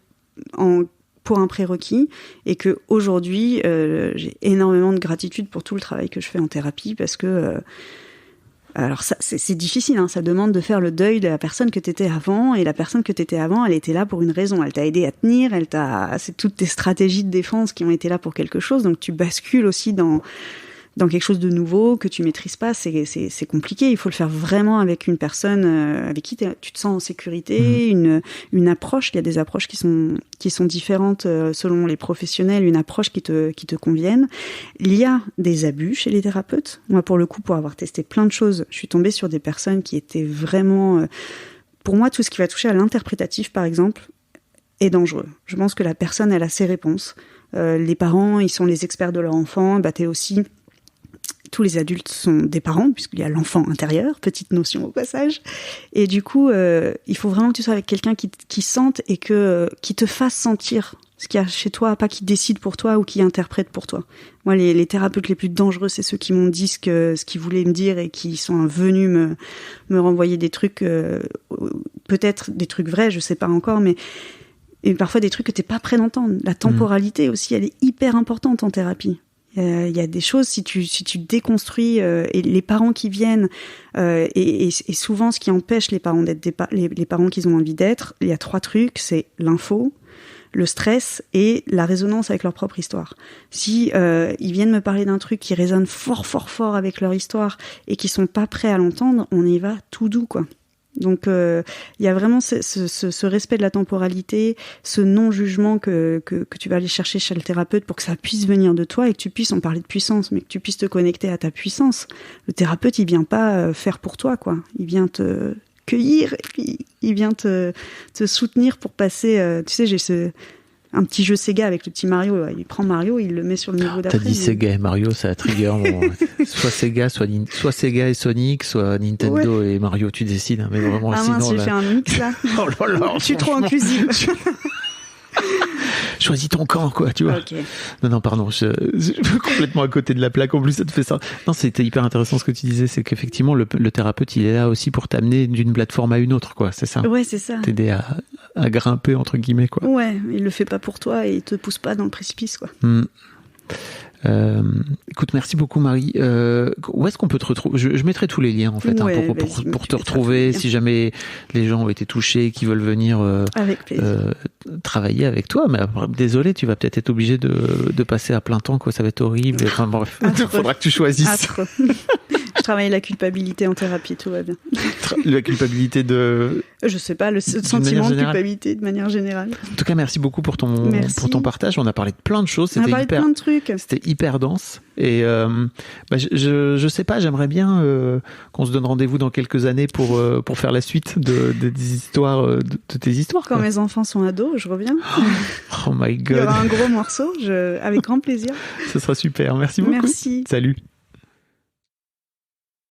pour un prérequis, et que aujourd'hui j'ai énormément de gratitude pour tout le travail que je fais en thérapie, parce que alors ça, c'est difficile, hein, ça demande de faire le deuil de la personne que t'étais avant, et la personne que t'étais avant, elle était là pour une raison, elle t'a aidé à tenir, c'est toutes tes stratégies de défense qui ont été là pour quelque chose, donc tu bascules aussi dans quelque chose de nouveau que tu maîtrises pas, c'est compliqué. Il faut le faire vraiment avec une personne avec qui tu te sens en sécurité, une approche. Il y a des approches qui sont différentes selon les professionnels, une approche qui te convienne. Il y a des abus chez les thérapeutes. Moi, pour le coup, pour avoir testé plein de choses, je suis tombée sur des personnes qui étaient vraiment... pour moi, tout ce qui va toucher à l'interprétatif, par exemple, est dangereux. Je pense que la personne, elle a ses réponses. Les parents, ils sont les experts de leur enfant. T'es aussi... Tous les adultes sont des parents, puisqu'il y a l'enfant intérieur, petite notion au passage. Et du coup, il faut vraiment que tu sois avec quelqu'un qui sente et qui te fasse sentir ce qu'il y a chez toi, pas qui décide pour toi ou qui interprète pour toi. Moi, les thérapeutes les plus dangereux, c'est ceux qui m'ont dit ce qu'ils voulaient me dire et qui sont venus me renvoyer des trucs, peut-être des trucs vrais, je sais pas encore, mais et parfois des trucs que t'es pas prêt d'entendre. La temporalité aussi, elle est hyper importante en thérapie. Il y a des choses, si tu déconstruis et les parents qui viennent et souvent ce qui empêche les parents d'être les parents qu'ils ont envie d'être, il y a 3 trucs, c'est l'info, le stress et la résonance avec leur propre histoire. Si ils viennent me parler d'un truc qui résonne fort fort fort avec leur histoire et qui sont pas prêts à l'entendre, on y va tout doux, quoi. Donc il y a vraiment ce respect de la temporalité, ce non-jugement que tu vas aller chercher chez le thérapeute pour que ça puisse venir de toi et que tu puisses, on parlait de puissance, mais que tu puisses te connecter à ta puissance. Le thérapeute, il vient pas faire pour toi, quoi. Il vient te cueillir et puis il vient te soutenir pour passer... tu sais, j'ai un petit jeu Sega avec le petit Mario. Il prend Mario, il le met sur le niveau d'après. T'as dit Sega et Mario, ça a trigger. Soit Sega, soit Sega et Sonic, soit Nintendo et Mario, tu décides. Hein, mais vraiment, sinon, mince, j'ai fait un mix là. Oh là là, je suis trop inclusive. Choisis ton camp, quoi, tu vois. Okay. Non, pardon, je suis complètement à côté de la plaque. En plus, ça te fait ça. Non, c'était hyper intéressant ce que tu disais, c'est qu'effectivement, le thérapeute, il est là aussi pour t'amener d'une plateforme à une autre, quoi. C'est ça. Ouais, c'est ça. T'aider à grimper, entre guillemets, quoi. Ouais, il le fait pas pour toi et il te pousse pas dans le précipice, quoi. Écoute, merci beaucoup Marie. Où est-ce qu'on peut te retrouver? Je mettrai tous les liens en fait, ouais, pour te retrouver si jamais les gens ont été touchés, qui veulent venir travailler avec toi. Mais après, désolé, tu vas peut-être être obligé de passer à plein temps, quoi. Ça va être horrible. Enfin bref, il faudra que tu choisisses. Je travaille la culpabilité en thérapie, tout va bien. La culpabilité de... Je sais pas, le sentiment de culpabilité de manière générale. En tout cas, merci beaucoup pour ton partage. On a parlé de plein de choses. On a parlé de plein de trucs. C'était hyper dense. Et je sais pas, j'aimerais bien qu'on se donne rendez-vous dans quelques années pour faire la suite des histoires, de tes histoires. Quand mes enfants sont ados, je reviens. Oh my God. Il y aura un gros morceau, avec grand plaisir. Ce sera super. Merci beaucoup. Merci. Salut.